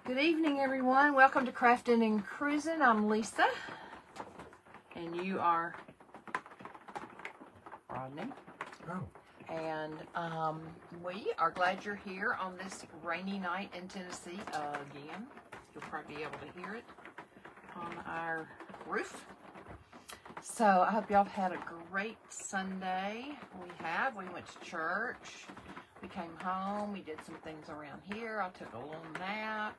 Good evening, everyone. Welcome to Crafting and Cruising. I'm Lisa, and you are Rodney. Oh. And we are glad you're here on this rainy night in Tennessee again. You'll probably be able to hear it on our roof. So I hope y'all have had a great Sunday. We went to church. We came home. We did some things around here. I took a little nap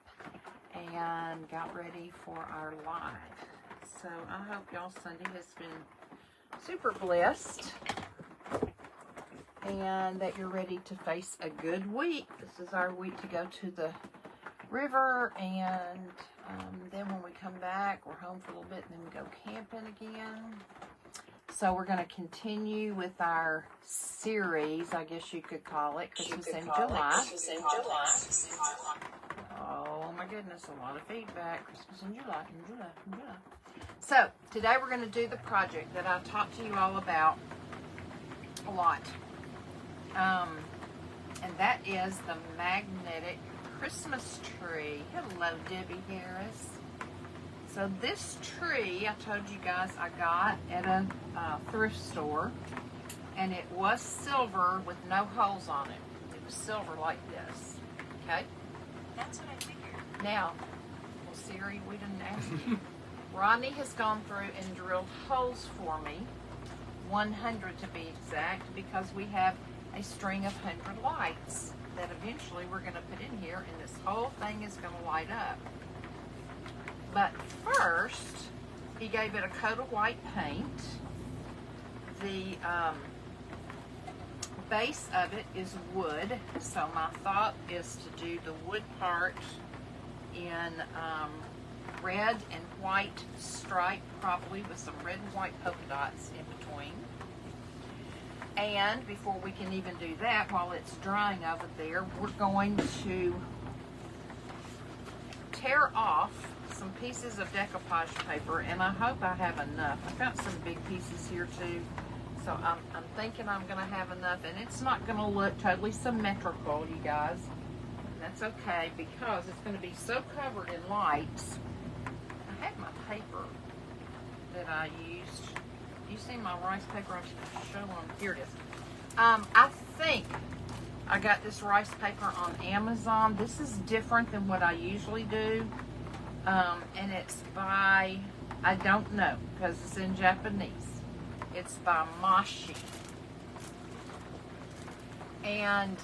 and got ready for our live. So I hope y'all Sunday has been super blessed and that you're ready to face a good week. This is our week to go to the river, and then when we come back, we're home for a little bit, and then we go camping again. So we're going to continue with our series, I guess you could call it, Christmas in July. Oh my goodness, a lot of feedback. Christmas in July, in July. So today we're going to do the project that I talked to you all about a lot. And that is the magnetic Christmas tree. Hello, Debbie Harris. So this tree, I told you guys I got at a thrift store, and it was silver with no holes on it. It was silver like this, okay? That's what I figured. Now, well, Siri, we didn't ask you. Rodney has gone through and drilled holes for me, 100 to be exact, because we have a string of 100 lights that eventually we're going to put in here, and this whole thing is going to light up. But first, he gave it a coat of white paint. The base of it is wood, so my thought is to do the wood part in red and white stripe, probably with some red and white polka dots in between. And before we can even do that, while it's drying over there, we're going to tear off some pieces of decoupage paper, and I hope I have enough. I've got some big pieces here too, so I'm thinking I'm going to have enough, and it's not going to look totally symmetrical, you guys. And that's okay, because it's going to be so covered in lights. I had my paper that I used. You see my rice paper? I should show them. Here it is. I think I got this rice paper on Amazon. This is different than what I usually do. And it's by, I don't know, because it's in Japanese. It's by Mashi. And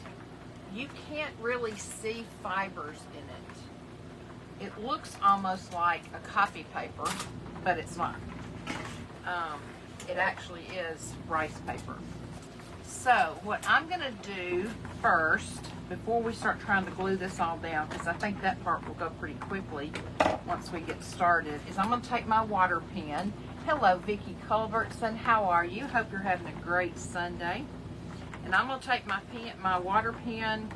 you can't really see fibers in it. It looks almost like a copy paper, but it's not. It actually is rice paper. So what I'm going to do first, before we start trying to glue this all down, because I think that part will go pretty quickly once we get started, is I'm going to take my water pen. Hello, Vicki Culbertson. How are you? Hope you're having a great Sunday. And I'm going to take my water pen,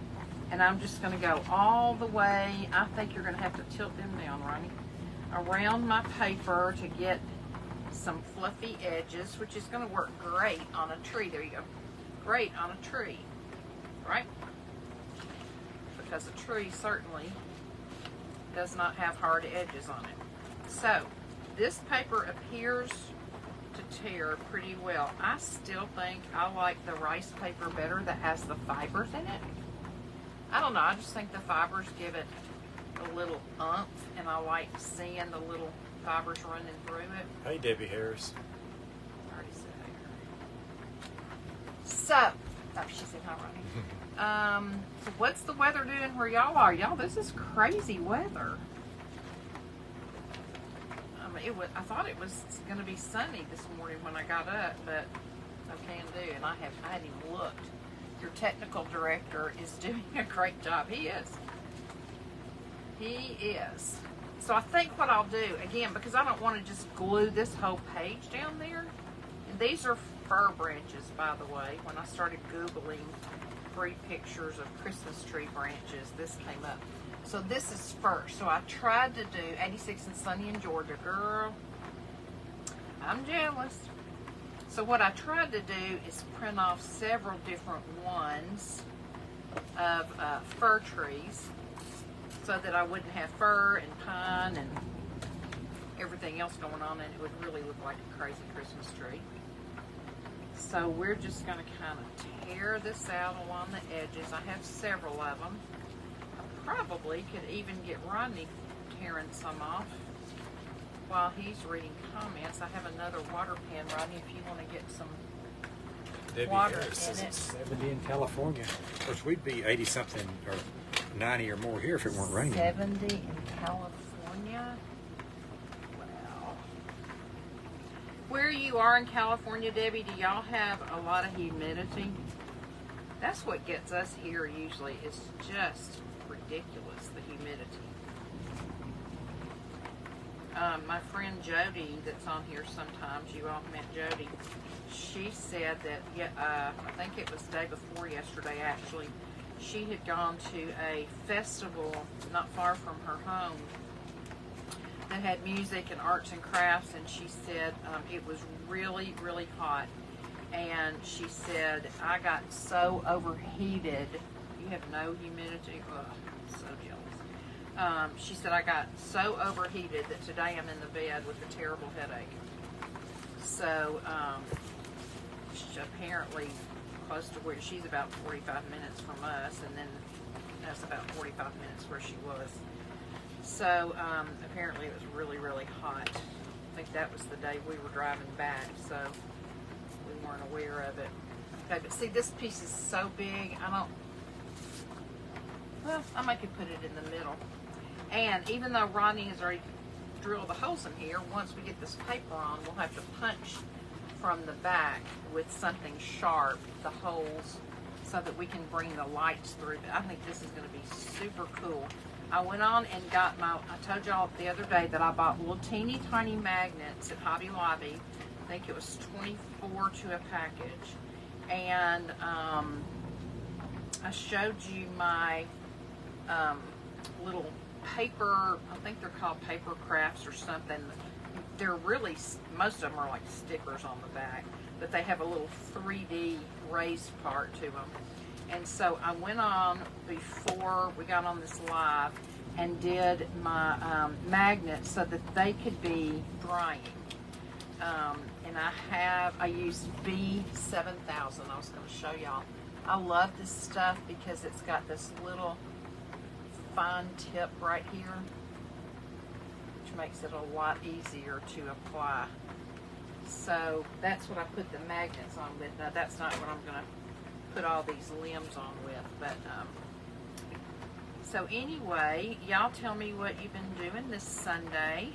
and I'm just going to go all the way. I think you're going to have to tilt them down, Ronnie, around my paper to get some fluffy edges, which is going to work great on a tree. There you go. Great on a tree, right? Because a tree certainly does not have hard edges on it. So this paper appears to tear pretty well. I still think I like the rice paper better that has the fibers in it. I don't know, I just think the fibers give it a little oomph, and I like seeing the little fibers running through it. Hey, Debbie Harris. I already said hey. So, oh, she said hi, Ronnie. So what's the weather doing where y'all are? Y'all, this is crazy weather. I thought it was going to be sunny this morning when I got up, but no can do, and I hadn't even looked. Your technical director is doing a great job. He is. He is. So I think what I'll do, again, because I don't want to just glue this whole page down there, and these are fir branches, by the way. When I started Googling free pictures of Christmas tree branches, this came up. So this is fir. So I tried to do 86 and sunny in Georgia. Girl, I'm jealous. So what I tried to do is print off several different ones of fir trees. so that I wouldn't have fir and pine and everything else going on, and it would really look like a crazy Christmas tree. So we're just going to kind of tear this out along the edges. I have several of them. I probably could even get Rodney tearing some off while he's reading comments. I have another water pen, Rodney, if you want to get some Debbie water Harris in says it. it's 70 in California. Of course, we'd be 80 something or 90 or more here if it weren't raining. 70 in California. Wow. Where you are in California, Debbie, do y'all have a lot of humidity? That's what gets us here usually. It's just ridiculous, the humidity. My friend Jody, that's on here sometimes, you all met Jody, she said that, I think it was the day before yesterday actually, she had gone to a festival not far from her home that had music and arts and crafts, and she said it was really, really hot. And she said, I got so overheated. You have no humidity? Ugh, I'm so jealous. She said, I got so overheated that today I'm in the bed with a terrible headache. So, apparently close to where she's about 45 minutes from us, and then that's about 45 minutes where she was. So, apparently it was really, really hot. I think that was the day we were driving back, so we weren't aware of it. Okay, but see, this piece is so big, I might could put it in the middle. And even though Rodney has already drilled the holes in here, once we get this paper on, we'll have to punch from the back with something sharp, the holes, so that we can bring the lights through. I think this is going to be super cool. I went on and got I told y'all the other day that I bought little teeny tiny magnets at Hobby Lobby. I think it was 24 to a package. And I showed you my little paper, I think they're called paper crafts or something. They're really, most of them are like stickers on the back, but they have a little 3D raised part to them. And so I went on before we got on this live and did my magnets so that they could be drying. And I used B7000. I was going to show y'all. I love this stuff because it's got this little fine tip right here, which makes it a lot easier to apply. So that's what I put the magnets on with. Now that's not what I'm going to put all these limbs on with, but so anyway, y'all tell me what you've been doing this Sunday.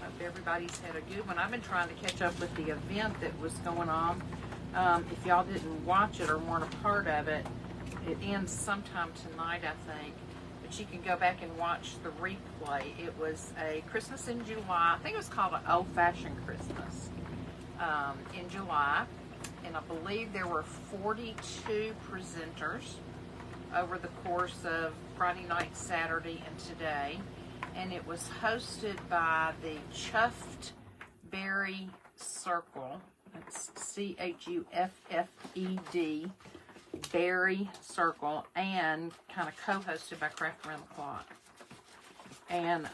Hope everybody's had a good one. I've been trying to catch up with the event that was going on. If y'all didn't watch it or weren't a part of it, it ends sometime tonight, I think. But you can go back and watch the replay. It was a Christmas in July. I think it was called an old-fashioned Christmas in July. And I believe there were 42 presenters over the course of Friday night, Saturday, and today. And it was hosted by the Chuffed Berry Circle. It's C-H-U-F-F-E-D, Berry Circle, and kind of co-hosted by Craft Around the Clock. And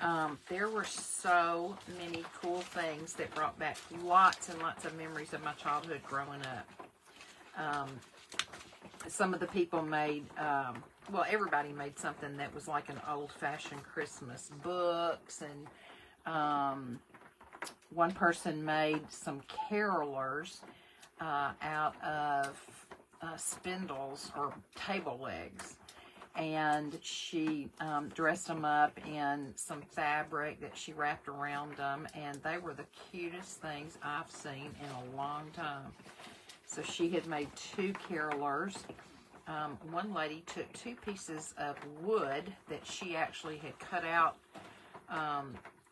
there were so many cool things that brought back lots and lots of memories of my childhood growing up. Some of the people made, well, everybody made something that was like an old-fashioned Christmas, books, and one person made some carolers out of spindles or table legs. And she dressed them up in some fabric that she wrapped around them, and they were the cutest things I've seen in a long time. So she had made 2 carolers. One lady took 2 pieces of wood that she actually had cut out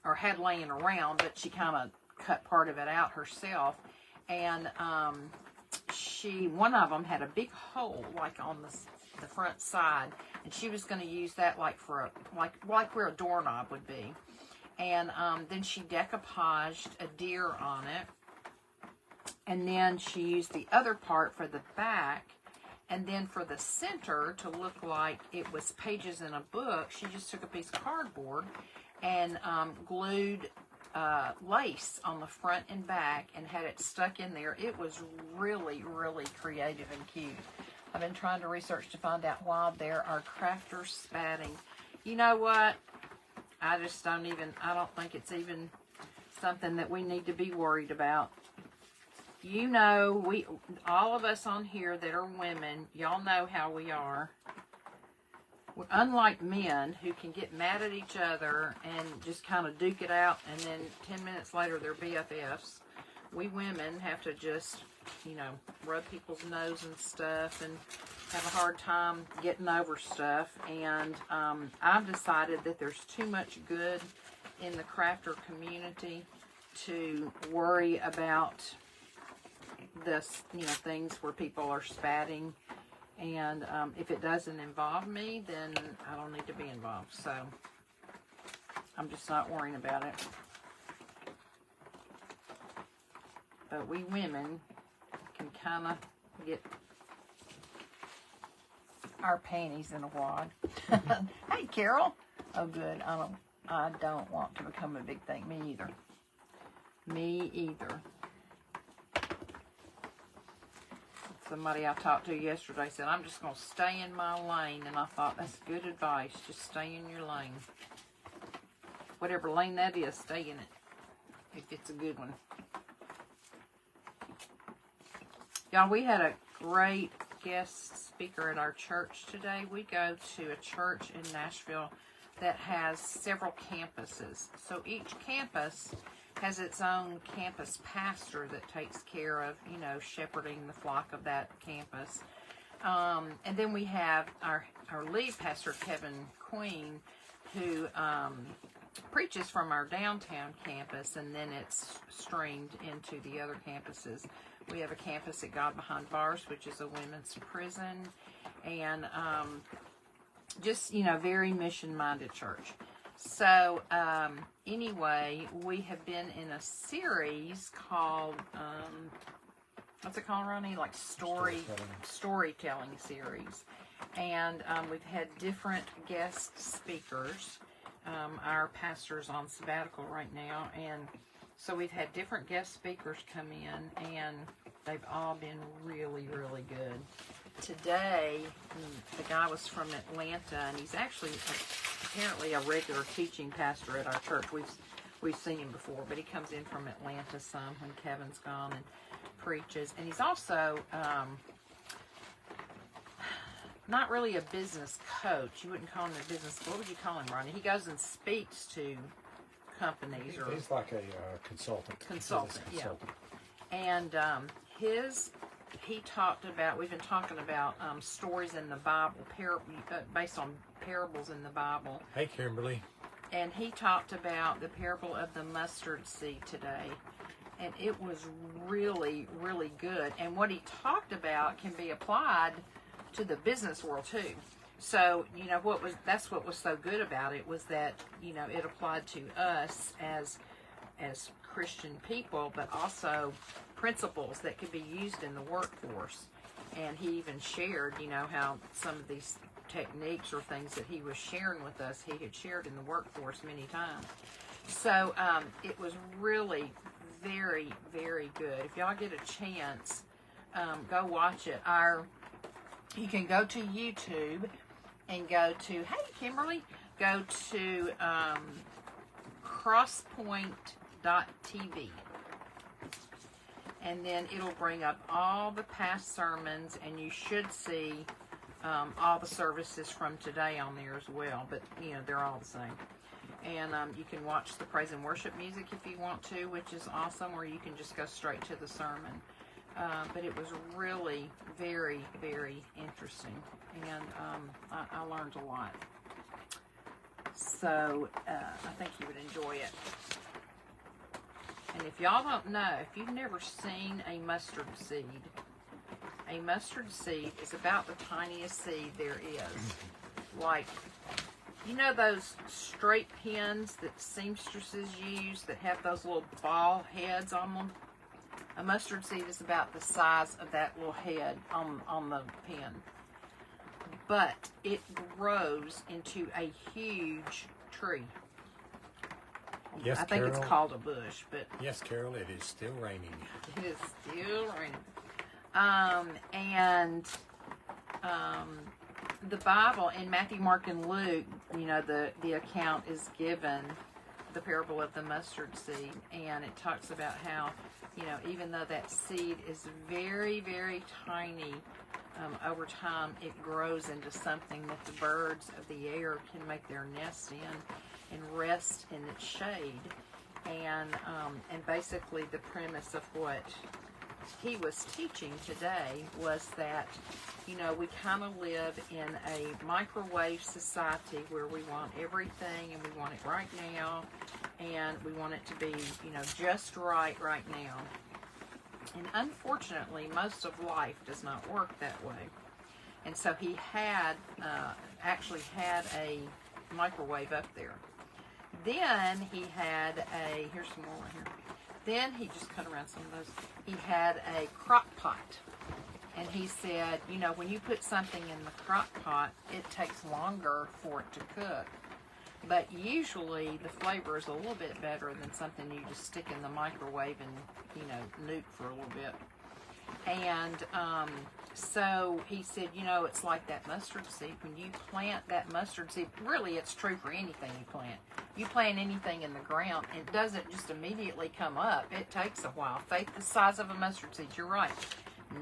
or had laying around, but she kind of cut part of it out herself. And one of them had a big hole like on the front side, and she was going to use that like for like where a doorknob would be. And then she decoupaged a deer on it, and then she used the other part for the back, And then for the center to look like it was pages in a book, she just took a piece of cardboard and glued lace on the front and back and had it stuck in there. It was really, really creative and cute. I've been trying to research to find out why there are crafters spatting. You know what? I just don't think it's even something that we need to be worried about. You know, all of us on here that are women, y'all know how we are. We're unlike men who can get mad at each other and just kind of duke it out, and then 10 minutes later they're BFFs. We women have to just, rub people's nose and stuff and have a hard time getting over stuff. And I've decided that there's too much good in the crafter community to worry about this, things where people are spatting. And if it doesn't involve me, then I don't need to be involved. So I'm just not worrying about it. But we women can kind of get our panties in a wad. Hey, Carol. Oh, good. I don't want to become a big thing. Me either. Me either. Somebody I talked to yesterday said, I'm just going to stay in my lane. And I thought, that's good advice. Just stay in your lane. Whatever lane that is, stay in it. If it's a good one. Y'all, we had a great guest speaker at our church today. We go to a church in Nashville that has several campuses. So each campus has its own campus pastor that takes care of, shepherding the flock of that campus. And then we have our lead pastor, Kevin Queen, who preaches from our downtown campus, and then it's streamed into the other campuses. We have a campus at God Behind Bars, which is a women's prison, and just, very mission-minded church. So, anyway, we have been in a series called, what's it called, Ronnie? Like storytelling series. And we've had different guest speakers. Our pastor's on sabbatical right now, and so we've had different guest speakers come in, and they've all been really, really good. Today, the guy was from Atlanta, and he's actually apparently a regular teaching pastor at our church. We've seen him before, but he comes in from Atlanta some when Kevin's gone and preaches. And he's also not really a business coach. You wouldn't call him a business. What would you call him, Ronnie? He goes and speaks to companies. He's like a consultant. Consultant, yeah. And he talked about, we've been talking about stories in the Bible, based on parables in the Bible. Hey, Kimberly. And he talked about the parable of the mustard seed today. And it was really, really good. And what he talked about can be applied to the business world too. So, that's what was so good about it, was that, it applied to us as Christian people, but also principles that could be used in the workforce. And he even shared, how some of these techniques or things that he was sharing with us, he had shared in the workforce many times. So it was really very, very good. If y'all get a chance, go watch it. You can go to YouTube and go to, hey Kimberly, go to crosspoint.tv. And then it'll bring up all the past sermons, and you should see all the services from today on there as well. But, they're all the same. And you can watch the praise and worship music if you want to, which is awesome, or you can just go straight to the sermon. But it was really very, very interesting, and I learned a lot. So I think you would enjoy it. And if y'all don't know, if you've never seen a mustard seed is about the tiniest seed there is. Like, those straight pins that seamstresses use that have those little ball heads on them? A mustard seed is about the size of that little head on the pin. But it grows into a huge tree. Yes, I think it's Carol. called a bush, but Yes, Carol, it is still raining. it is still raining. The Bible in Matthew, Mark, and Luke, the account is given, the parable of the mustard seed, and it talks about how, even though that seed is very, very tiny, over time it grows into something that the birds of the air can make their nest in and rest in its shade. And basically the premise of what he was teaching today was that, we kind of live in a microwave society where we want everything and we want it right now, and we want it to be, just right now. And unfortunately, most of life does not work that way. And so he actually had a microwave up there. Then he had here's some more right here. Then he just cut around some of those. He had a crock pot. And he said, when you put something in the crock pot, it takes longer for it to cook. But usually the flavor is a little bit better than something you just stick in the microwave and, nuke for a little bit. And so he said, it's like that mustard seed. When you plant that mustard seed, really it's true for anything you plant. You plant anything in the ground, it doesn't just immediately come up. It takes a while. Faith the size of a mustard seed. You're right.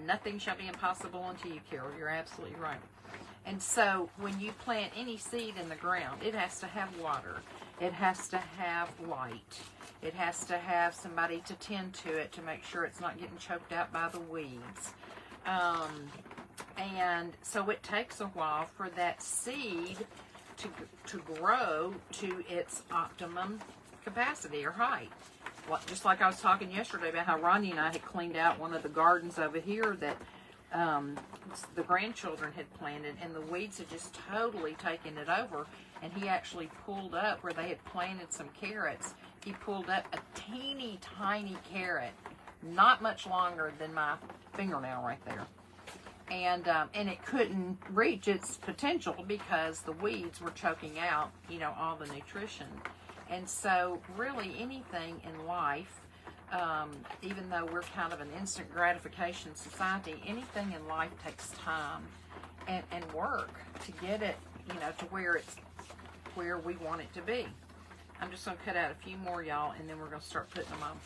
Nothing shall be impossible unto you, Carol. You're absolutely right. And so when you plant any seed in the ground, it has to have water. It has to have light. It has to have somebody to tend to it to make sure it's not getting choked out by the weeds. And so it takes a while for that seed to grow to its optimum capacity or height. Just like I was talking yesterday about how Ronnie and I had cleaned out one of the gardens over here that the grandchildren had planted, and the weeds had just totally taken it over. And he actually pulled up where they had planted some carrots. He pulled up a teeny tiny carrot, not much longer than my fingernail right there. And it couldn't reach its potential because the weeds were choking out, all the nutrition. And so really anything in life, even though we're kind of an instant gratification society, anything in life takes time and work to get it, to where it's where we want it to be. I'm just going to cut out a few more, y'all, and then we're going to start putting them on.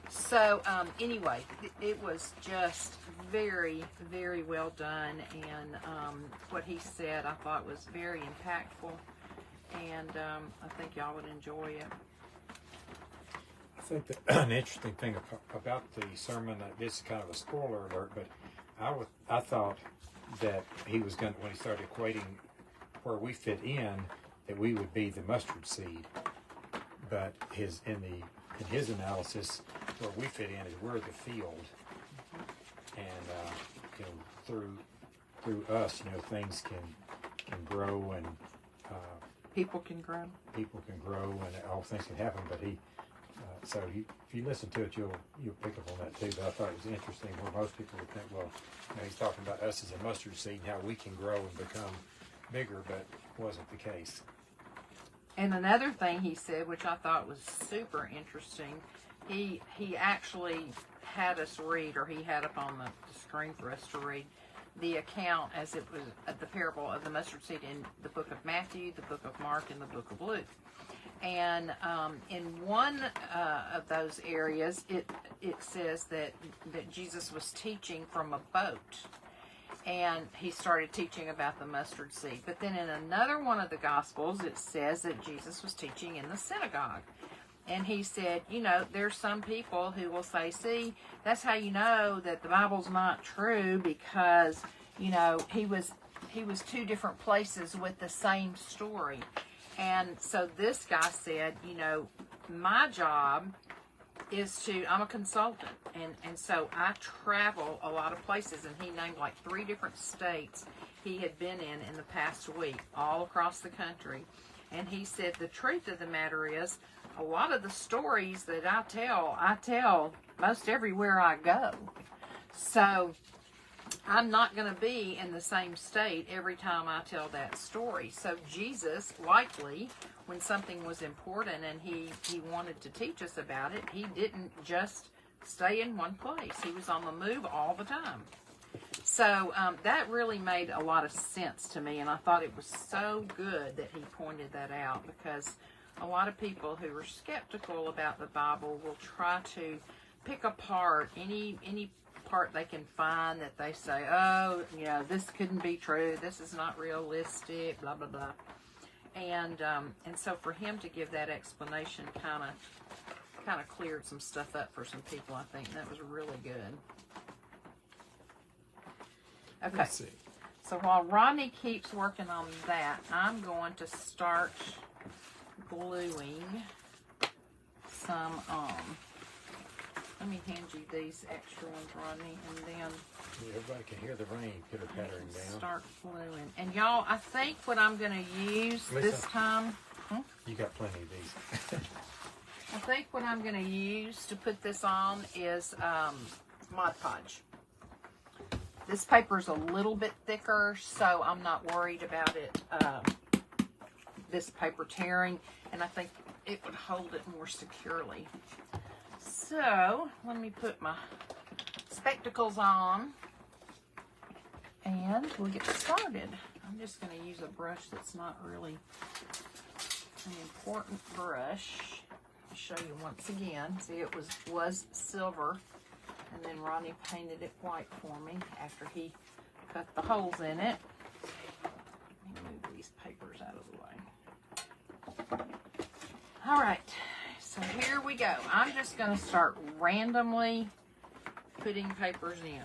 So anyway, it was just very, very well done, and what he said I thought was very impactful, and I think y'all would enjoy it. I think that an interesting thing about the sermon, this is kind of a spoiler alert, but I thought that he was going to, when he started equating where we fit in, that we would be the mustard seed. But in his analysis, where we fit in is we're the field, and through us, things can grow, and People can grow. People can grow, and all things can happen. But if you listen to it, you'll pick up on that too. But I thought it was interesting where most people would think, well, he's talking about us as a mustard seed and how we can grow and become bigger, but wasn't the case. And another thing he said, which I thought was super interesting, he actually had us read, or he had up on the screen for us to read, the account as it was the parable of the mustard seed in the book of Matthew, the book of Mark, and the book of Luke. And in one of those areas, it says that Jesus was teaching from a boat. And he started teaching about the mustard seed. But then in another one of the Gospels, it says that Jesus was teaching in the synagogue. And he said, there's some people who will say, see, that's how you know that the Bible's not true, because, he was two different places with the same story. And so this guy said, my job is I'm a consultant, and so I travel a lot of places, and he named like 3 different states he had been in the past week, all across the country. And he said, the truth of the matter is, a lot of the stories that I tell most everywhere I go. So I'm not going to be in the same state every time I tell that story. So Jesus, likely, when something was important and he wanted to teach us about it, he didn't just stay in one place. He was on the move all the time. So that really made a lot of sense to me, and I thought it was so good that he pointed that out, because a lot of people who are skeptical about the Bible will try to pick apart any part they can find that they say, oh, you know, this couldn't be true, this is not realistic, blah, blah, blah. And so for him to give that explanation kind of cleared some stuff up for some people, I think. That was really good. Okay, Let's see. so while Rodney keeps working on that, I'm going to start gluing some, let me hand you these extra ones, Rodney, and then Everybody can hear the rain pitter-pattering down. start gluing. And y'all, I think what I'm going to use this Lisa. time, You got plenty of these. I think what I'm going to use to put this on is Mod Podge. This paper's a little bit thicker, so I'm not worried about it, this paper tearing, and I think it would hold it more securely. So, let me put my spectacles on, and we'll get started. I'm just going to use a brush that's not really an important brush. I'll show you once again. See, it was silver, and then Ronnie painted it white for me after he cut the holes in it. Let me move these papers out of the way. All right, so here we go. I'm just going to start randomly putting papers in.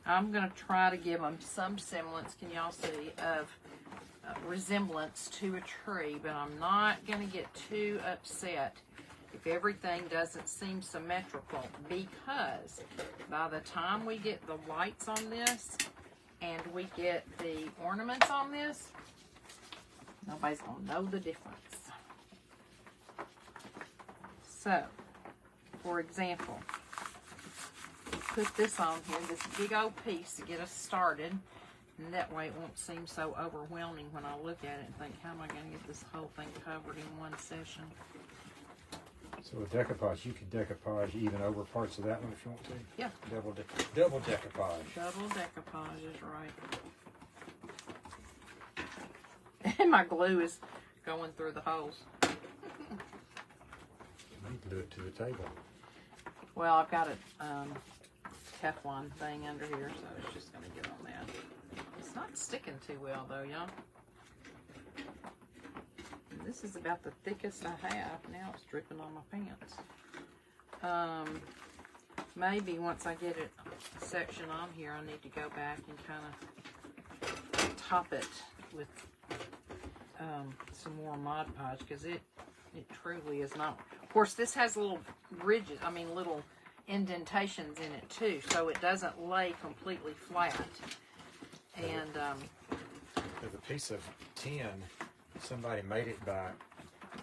I'm going to try to give them some semblance, can y'all see, of resemblance to a tree, but I'm not going to get too upset if everything doesn't seem symmetrical, because by the time we get the lights on this and we get the ornaments on this, nobody's going to know the difference. So, for example, put this on here, this big old piece to get us started, and that way it won't seem so overwhelming when I look at it and think, how am I going to get this whole thing covered in one session? So with decoupage, you can decoupage even over parts of that one if you want to. Yeah. Double decoupage. Double decoupage is right. And my glue is going through the holes. You glue it to the table. Well, I've got a Teflon thing under here, so it's just going to get on that. It's not sticking too well, though, y'all. This is about the thickest I have. Now it's dripping on my pants. Maybe once I get it a section on here, I need to go back and kind of top it with some more Mod Podge, because it truly is not. Of course, this has little ridges, little indentations in it too, so it doesn't lay completely flat. And There's a piece of tin. Somebody made it by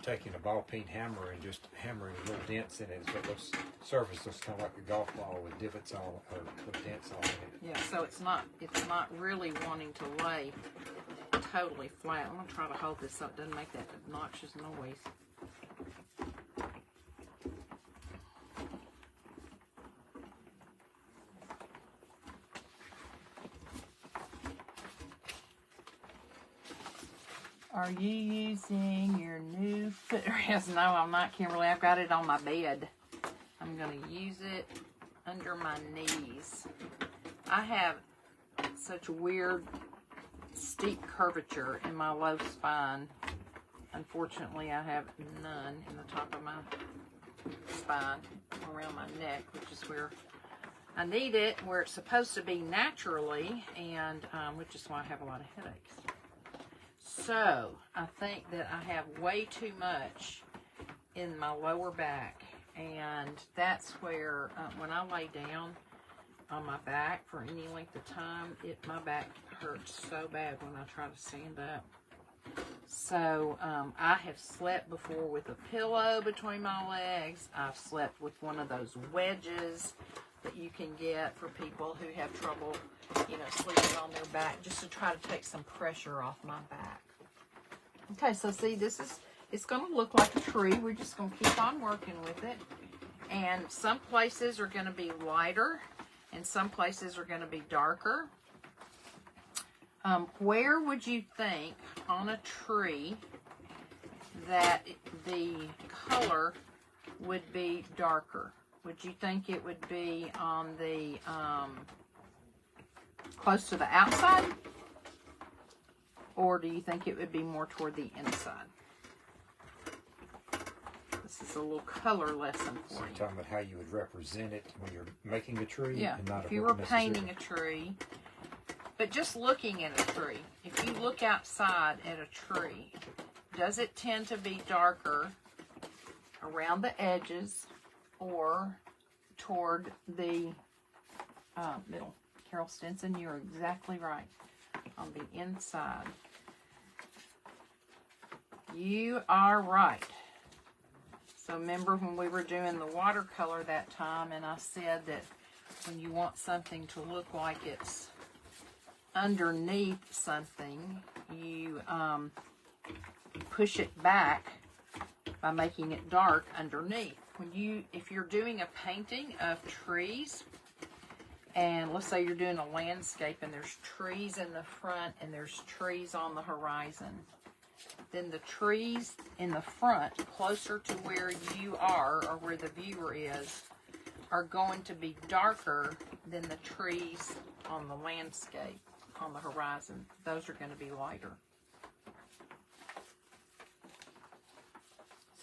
taking a ball peen hammer and just hammering little dents in it, so it looks, surface looks kind of like a golf ball with divots all, or with dents all in it. yeah, so it's not really wanting to lay totally flat. I'm gonna try to hold this up. Doesn't make that obnoxious noise. Are you using your new footrest? No, I'm not, Kimberly. I've got it on my bed. I'm going to use it under my knees. I have such weird, steep curvature in my low spine. Unfortunately, I have none in the top of my spine, around my neck, which is where I need it, where it's supposed to be naturally, and which is why I have a lot of headaches. So, I think that I have way too much in my lower back, and that's where, when I lay down on my back for any length of time, my back hurts so bad when I try to stand up. So I have slept before with a pillow between my legs. I've slept with one of those wedges that you can get for people who have trouble, sleeping on their back, just to try to take some pressure off my back. Okay, so see, it's going to look like a tree. We're just going to keep on working with it. And some places are going to be lighter, and some places are going to be darker. Where would you think on a tree that the color would be darker? Would you think it would be on the close to the outside? Or do you think it would be more toward the inside? This is a little color lesson So for you're you. talking about how you would represent it when you're making a tree? Yeah, And not if you were painting a tree, but just looking at a tree, if you look outside at a tree, does it tend to be darker around the edges or toward the middle? Carol Stinson, you're exactly right. On the inside. You are right. So remember when we were doing the watercolor that time, and I said that when you want something to look like it's underneath something, you push it back by making it dark underneath. If you're doing a painting of trees, and let's say you're doing a landscape and there's trees in the front and there's trees on the horizon, then the trees in the front, closer to where you are or where the viewer is, are going to be darker than the trees on the landscape on the horizon. Those are going to be lighter.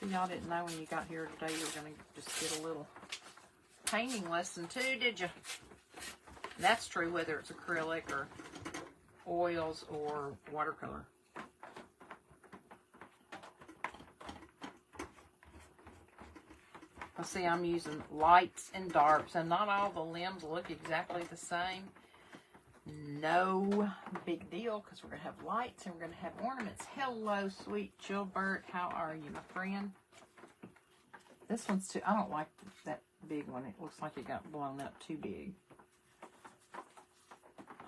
So y'all didn't know when you got here today you were going to just get a little painting lesson too, did you? That's true whether it's acrylic or oils or watercolor. Well, see, I'm using lights and darks, and not all the limbs look exactly the same. No big deal, because we're going to have lights and we're going to have ornaments. Hello, sweet Gilbert. How are you, my friend? This one's too... I don't like that big one. It looks like it got blown up too big.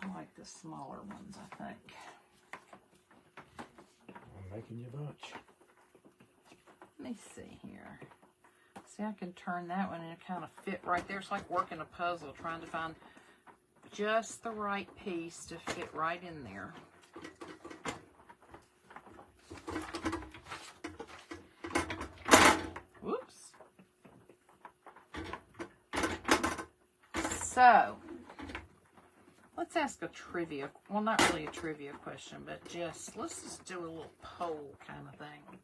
I like the smaller ones, I think. I'm making you a bunch. Let me see here. See, I can turn that one and it kind of fit right there. It's like working a puzzle, trying to find just the right piece to fit right in there. Whoops. So, let's ask a trivia, well, not really a trivia question, but let's just do a little poll kind of thing.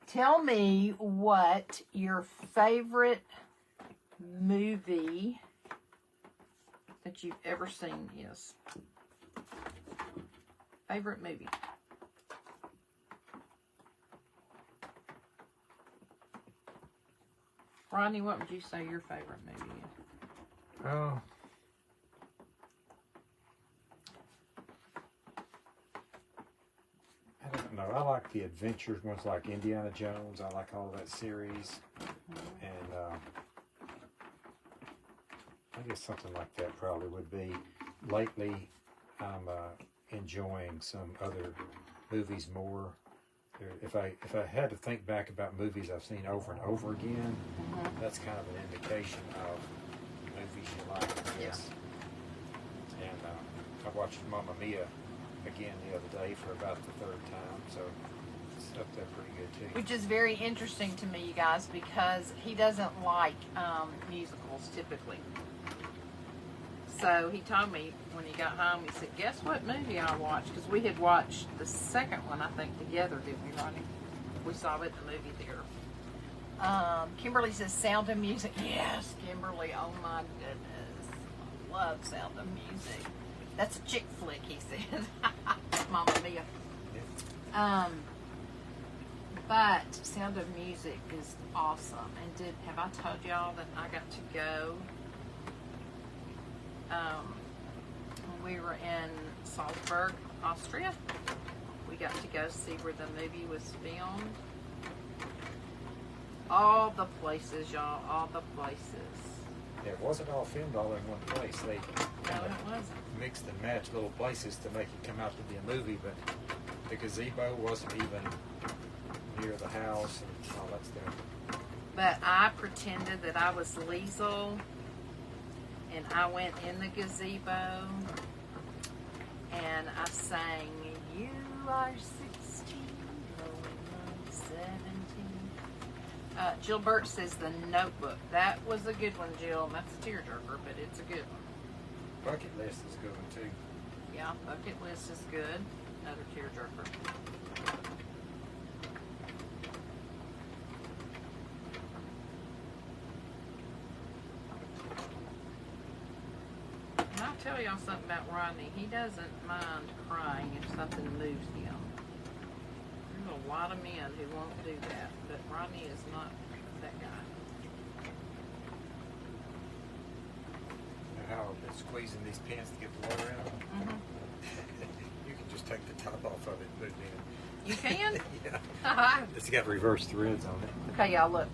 Tell me what your favorite movie that you've ever seen is. Favorite movie. Rodney, what would you say your favorite movie is? Oh. I don't know. I like the adventures ones like Indiana Jones. I like all that series. And I guess something like that probably would be. Lately, I'm enjoying some other movies more. If I had to think back about movies I've seen over and over again, that's kind of an indication of movies you like, I guess. Yeah. And I watched Mamma Mia again the other day for about the third time, so it's up there pretty good too. Which is very interesting to me, you guys, because he doesn't like musicals typically. So he told me when he got home, he said, guess what movie I watched? Because we had watched the second one, I think, together, didn't we, Ronnie? We saw it in the movie theater. Kimberly says, Sound of Music. Yes, Kimberly, oh my goodness. I love Sound of Music. That's a chick flick, he said. Mamma Mia. Yeah. But Sound of Music is awesome. And have I told y'all that I got to go? When we were in Salzburg, Austria, We got to go see where the movie was filmed. All the places, y'all. All the places. Yeah, it wasn't all filmed all in one place. They No, it wasn't. mixed and matched little places to make it come out to be a movie, but the gazebo wasn't even near the house and all that stuff. But I pretended that I was Liesel, and I went in the gazebo, and I sang, "You are 16, going on 17." Jill Burt says The Notebook. That was a good one, Jill. That's a tearjerker, but it's a good one. Bucket List is a good one too. Yeah, Bucket List is good. Another tearjerker. And I'll tell y'all something about Rodney. He doesn't mind crying if something moves him. There's a lot of men who won't do that, but Rodney is not that guy. You know how I've been squeezing these pins to get the water out of them? Mm-hmm. You can just take the top off of it and put it in. You can? Yeah. It's got reverse threads on it. Okay, y'all, look.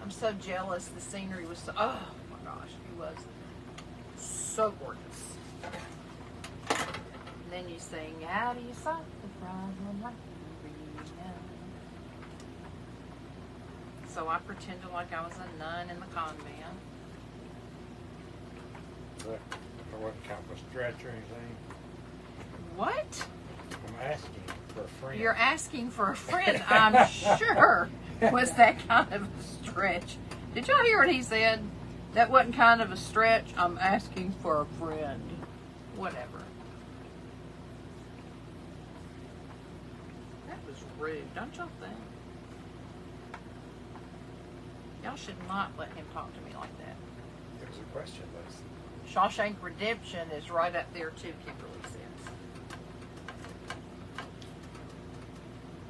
I'm so jealous. The scenery was so, oh my gosh, it was so gorgeous. And then you sing, how do you solve the problem like you know? So I pretended like I was a nun in the con man. But I wasn't kind of a stretch or anything. What? I'm asking for a friend. You're asking for a friend, I'm sure. Was that kind of a stretch? Did y'all hear what he said? That wasn't kind of a stretch. I'm asking for a friend. Whatever. That was rude, don't y'all think? Y'all should not let him talk to me like that. It was a question, Lacey. Shawshank Redemption is right up there too, Kimberly says.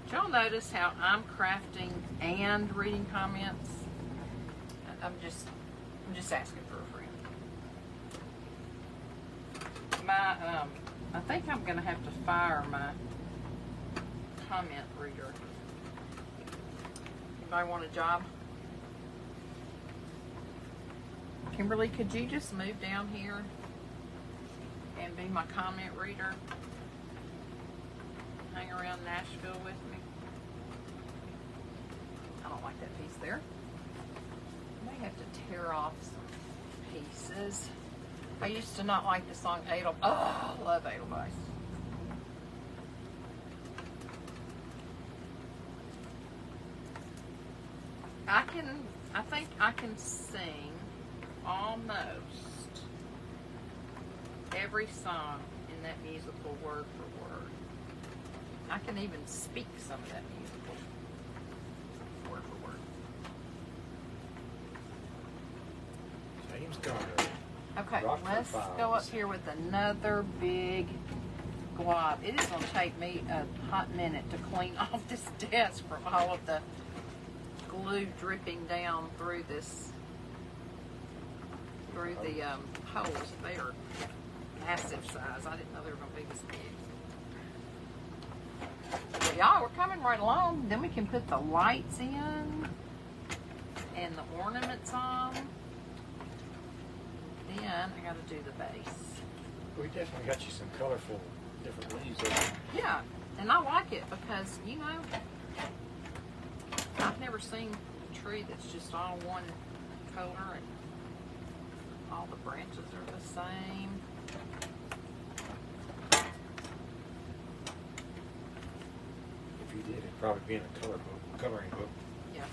Did y'all notice how I'm crafting and reading comments? I'm just asking for a friend. I think I'm gonna have to fire my comment reader. Anybody want a job? Kimberly, could you just move down here and be my comment reader? Hang around Nashville with me. I don't like that piece there. I may have to tear off some pieces. I used to not like the song Adel. Oh, I love Edelweiss. I think I can sing almost every song in that musical word for word. I can even speak some of that musical word for word. James Garner. Okay, Rockford let's Files. go up here with another big glob. It is going to take me a hot minute to clean off this desk from all of the glue dripping down through this, through the holes. They are massive size. I didn't know they were going to be this big. But y'all, we're coming right along. Then we can put the lights in and the ornaments on. Then I got to do the base. We definitely got you some colorful different leaves there. Yeah, and I like it because, you know, I've never seen a tree that's just all one color and all the branches are the same. If you did, it'd probably be in a coloring book. Yeah.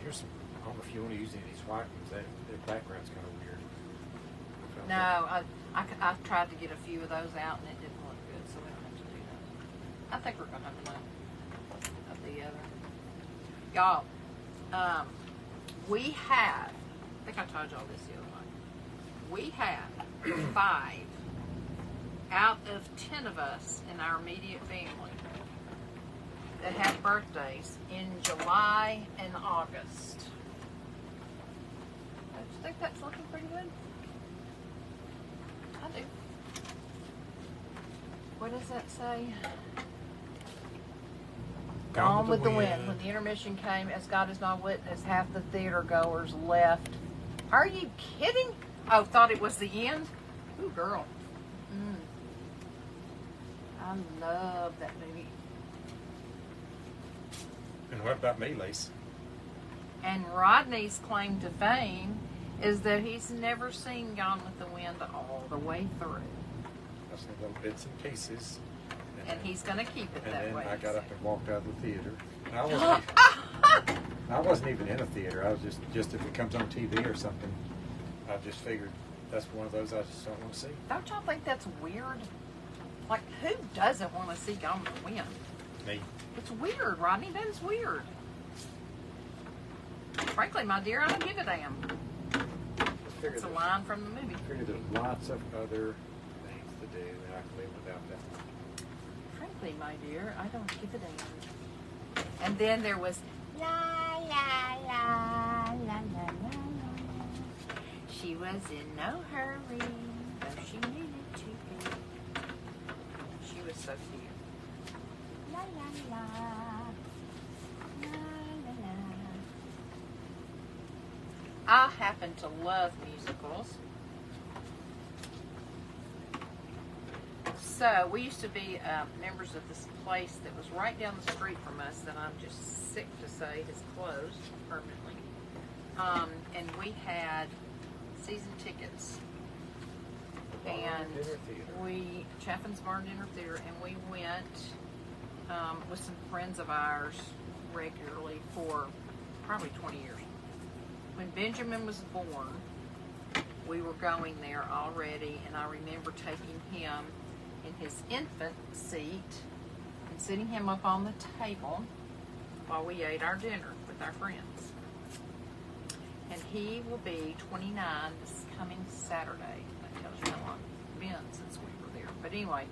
Here's some. I don't know if you want to use any of these white ones. Their background's kind of weird. No, I tried to get a few of those out and it didn't look good, so we don't have to do that. I think we're going to have enough of the other. Y'all, we have, I think I told y'all this the other night, we have 5 out of 10 of us in our immediate family that have birthdays in July and August. Don't you think that's looking pretty good? I do. what does that say? Gone with the wind. When the intermission came, as God is not witness, half the theater goers left. Are you kidding? Oh, thought it was the end? Ooh, girl. I love that movie. And what about me, Lisa? And Rodney's claim to fame is that he's never seen Gone with the Wind all the way through. I've seen little bits and pieces. And he's going to keep it And that then way. I got up and walked out of the theater. And I wasn't even in a theater. I was just if it comes on TV or something, I just figured that's one of those I just don't want to see. Don't y'all think that's weird? Like, who doesn't want to see Gone with the Wind? Me. It's weird, Rodney. That is weird. Frankly, my dear, I don't give a damn. It's a line from the movie. I figured there's lots of other things to do that I can live without that. Frankly, my dear, I don't give a damn. And then there was la la la la la la la. She was in no hurry, though she needed to be. She was so cute. La la la la la la. I happen to love musicals. So, we used to be members of this place that was right down the street from us that I'm just sick to say has closed permanently. And we had season tickets. And Chaffin's Barn Dinner Theater, and we went with some friends of ours regularly for probably 20 years. When Benjamin was born, we were going there already, and I remember taking him in his infant seat and sitting him up on the table while we ate our dinner with our friends. And he will be 29 this coming Saturday. That tells you how long it's been since we were there. But anyway,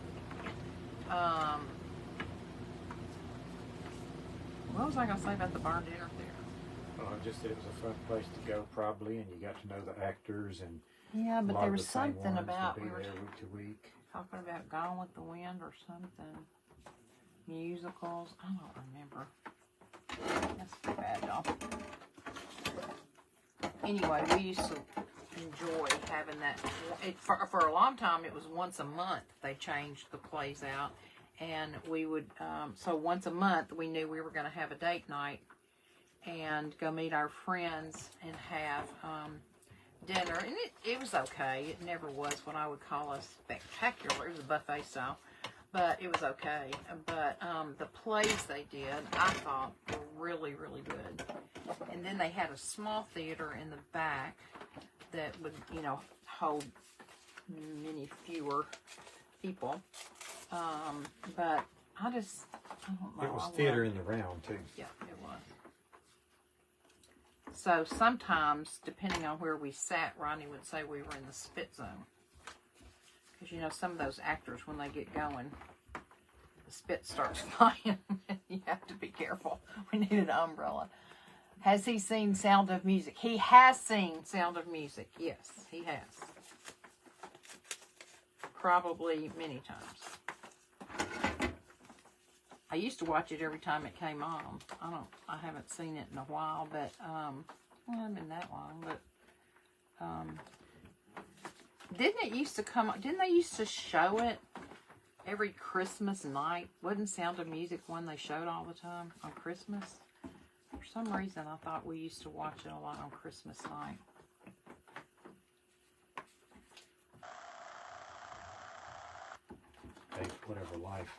what was I going to say about the barn dinner theater? Well, just that it was a fun place to go, probably, and you got to know the actors and Yeah, but a lot there of was the same something ones about would we be were there week to week. talking about Gone with the Wind or something. Musicals. I don't remember. That's too bad, y'all. Anyway, we used to enjoy having that. For a long time, it was once a month they changed the plays out. And we would, so once a month, we knew we were going to have a date night and go meet our friends and have dinner. And it was okay. It never was what I would call a spectacular. It was a buffet style. But it was okay. But the plays they did, I thought, were really, really good. And then they had a small theater in the back that would, hold many fewer people. But I don't know. It was theater in the round, too. Yeah, it was. So sometimes, depending on where we sat, Ronnie would say we were in the spit zone. Because, some of those actors, when they get going, the spit starts flying. You have to be careful. We need an umbrella. Has he seen Sound of Music? He has seen Sound of Music. Yes, he has. Probably many times. I used to watch it every time it came on. I haven't seen it in a while, but, it hasn't been that long, but, didn't it used to come, didn't they used to show it every Christmas night? Wasn't Sound of Music one they showed all the time on Christmas? For some reason, I thought we used to watch it a lot on Christmas night. Hey, whatever life.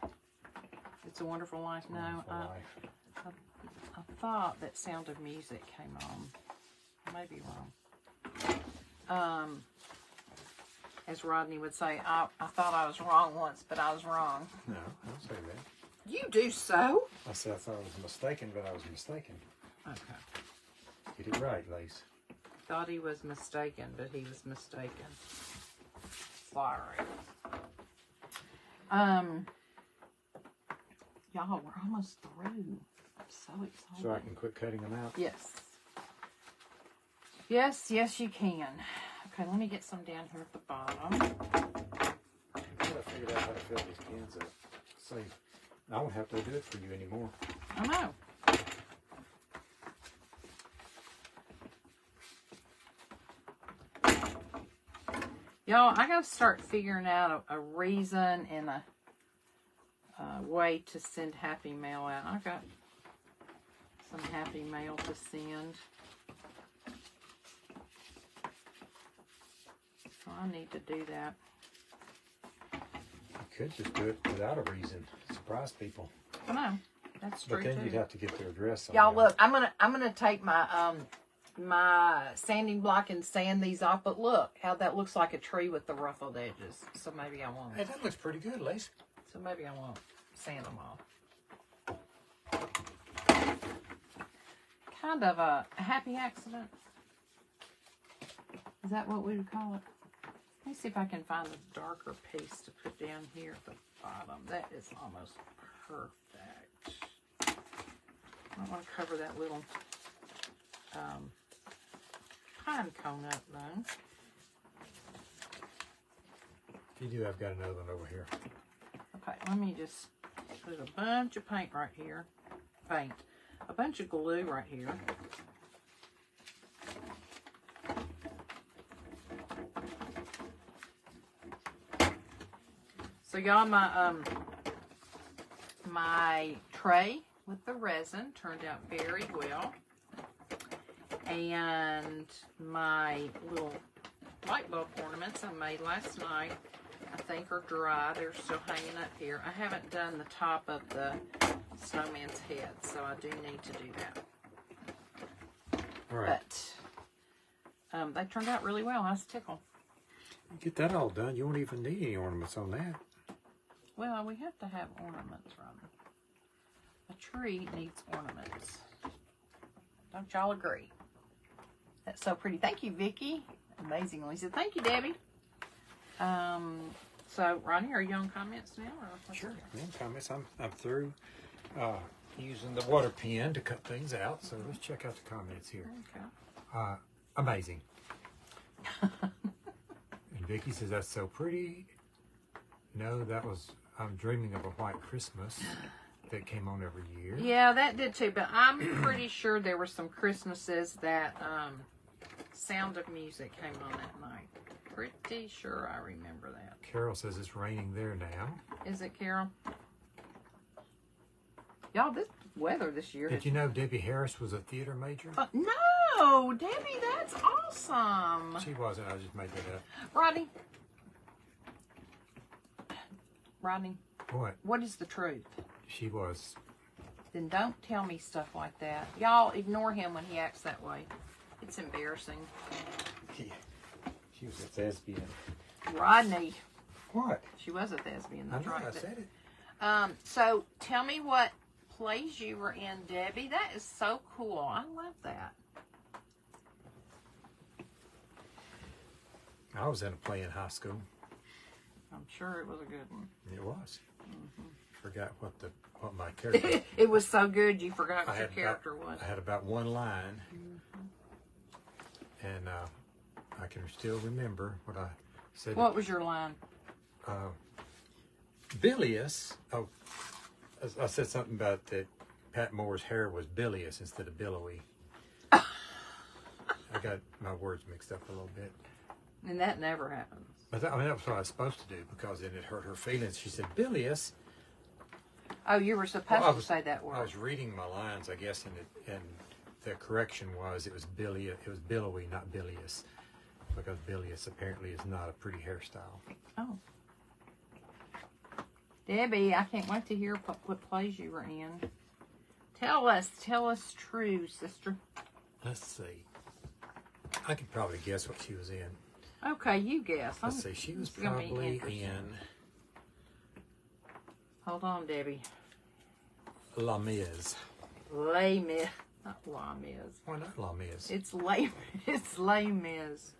It's a Wonderful Life. No, Wonderful Life. I thought that Sound of Music came on. I may be wrong. As Rodney would say, I thought I was wrong once, but I was wrong. No, I don't say that. You do so? I said I thought I was mistaken, but I was mistaken. Okay. Get it right, Lace. Thought he was mistaken, but he was mistaken. Sorry. Y'all, we're almost through. I'm so excited. So I can quit cutting them out? Yes. Yes, you can. Okay, let me get some down here at the bottom. I figured out how to fill these cans up. See, I won't have to do it for you anymore. I know. Y'all, I gotta start figuring out a reason and a way to send happy mail out. I got some happy mail to send. So I need to do that. You could just do it without a reason. Surprise people. I know. That's true But then too. you'd have to get their address on Y'all there. look, I'm gonna take my my sanding block and sand these off, but look how that looks like a tree with the ruffled edges. So maybe I won't. Hey, that looks pretty good, Lacey. So maybe I won't sand them off. Kind of a happy accident. Is that what we would call it? Let me see if I can find a darker piece to put down here at the bottom. That is almost perfect. I don't want to cover that little pine cone up though. If you do, I've got another one over here. Okay, let me just put a bunch of paint right here. Paint. A bunch of glue right here. So y'all, my tray with the resin turned out very well. And my little light bulb ornaments I made last night, I think are dry. They're still hanging up here. I haven't done the top of the snowman's head, so I do need to do that. All right. But they turned out really well. I was tickled. Get that all done. You won't even need any ornaments on that. Well, we have to have ornaments, Robin. A tree needs ornaments. Don't y'all agree? That's so pretty. Thank you, Vicki. Amazingly said. Thank you, Debbie. So, Ronnie, are you on comments now? Or what's Sure. it? No comments. I'm through using the water pen to cut things out. So let's check out the comments here. Okay. Amazing. And Vicky says that's so pretty. No, that was I'm dreaming of a white Christmas that came on every year. Yeah, that did too. But I'm pretty sure there were some Christmases that Sound of Music came on that night. Pretty sure I remember that. Carol says it's raining there now. Is it, Carol? Y'all, this weather this year. Did you know Debbie Harris was a theater major? No, Debbie, that's awesome. She wasn't. I just made that up. Rodney, What? is the truth? She was. Then don't tell me stuff like that. Y'all ignore him when he acts that way. It's embarrassing. She was a thespian. Rodney. What? She was a thespian. I That's know. right. I said it. So tell me what plays you were in, Debbie. That is so cool. I love that. I was in a play in high school. I'm sure it was a good one. It was. Forgot what my character. It was so good you forgot what I your had character was. I had about one line, and I can still remember what I said. What was your line? Bilious. Oh, I said something about that. Pat Moore's hair was bilious instead of billowy. I got my words mixed up a little bit. And that never happens. But that was what I was supposed to do because then it hurt her feelings. She said bilious. Oh, you were supposed Well, to say that word. I was reading my lines, I guess, and the correction was it was billowy, not bilious, because bilious apparently is not a pretty hairstyle. Oh. Debbie, I can't wait to hear what plays you were in. Tell us true, sister. Let's see. I could probably guess what she was in. Okay, you guess. Let's see. She was this is gonna be probably interesting. in Hold on, Debbie. La Miz. Les Mis. Not La Mis. Why not La Miz? It's Les Mis.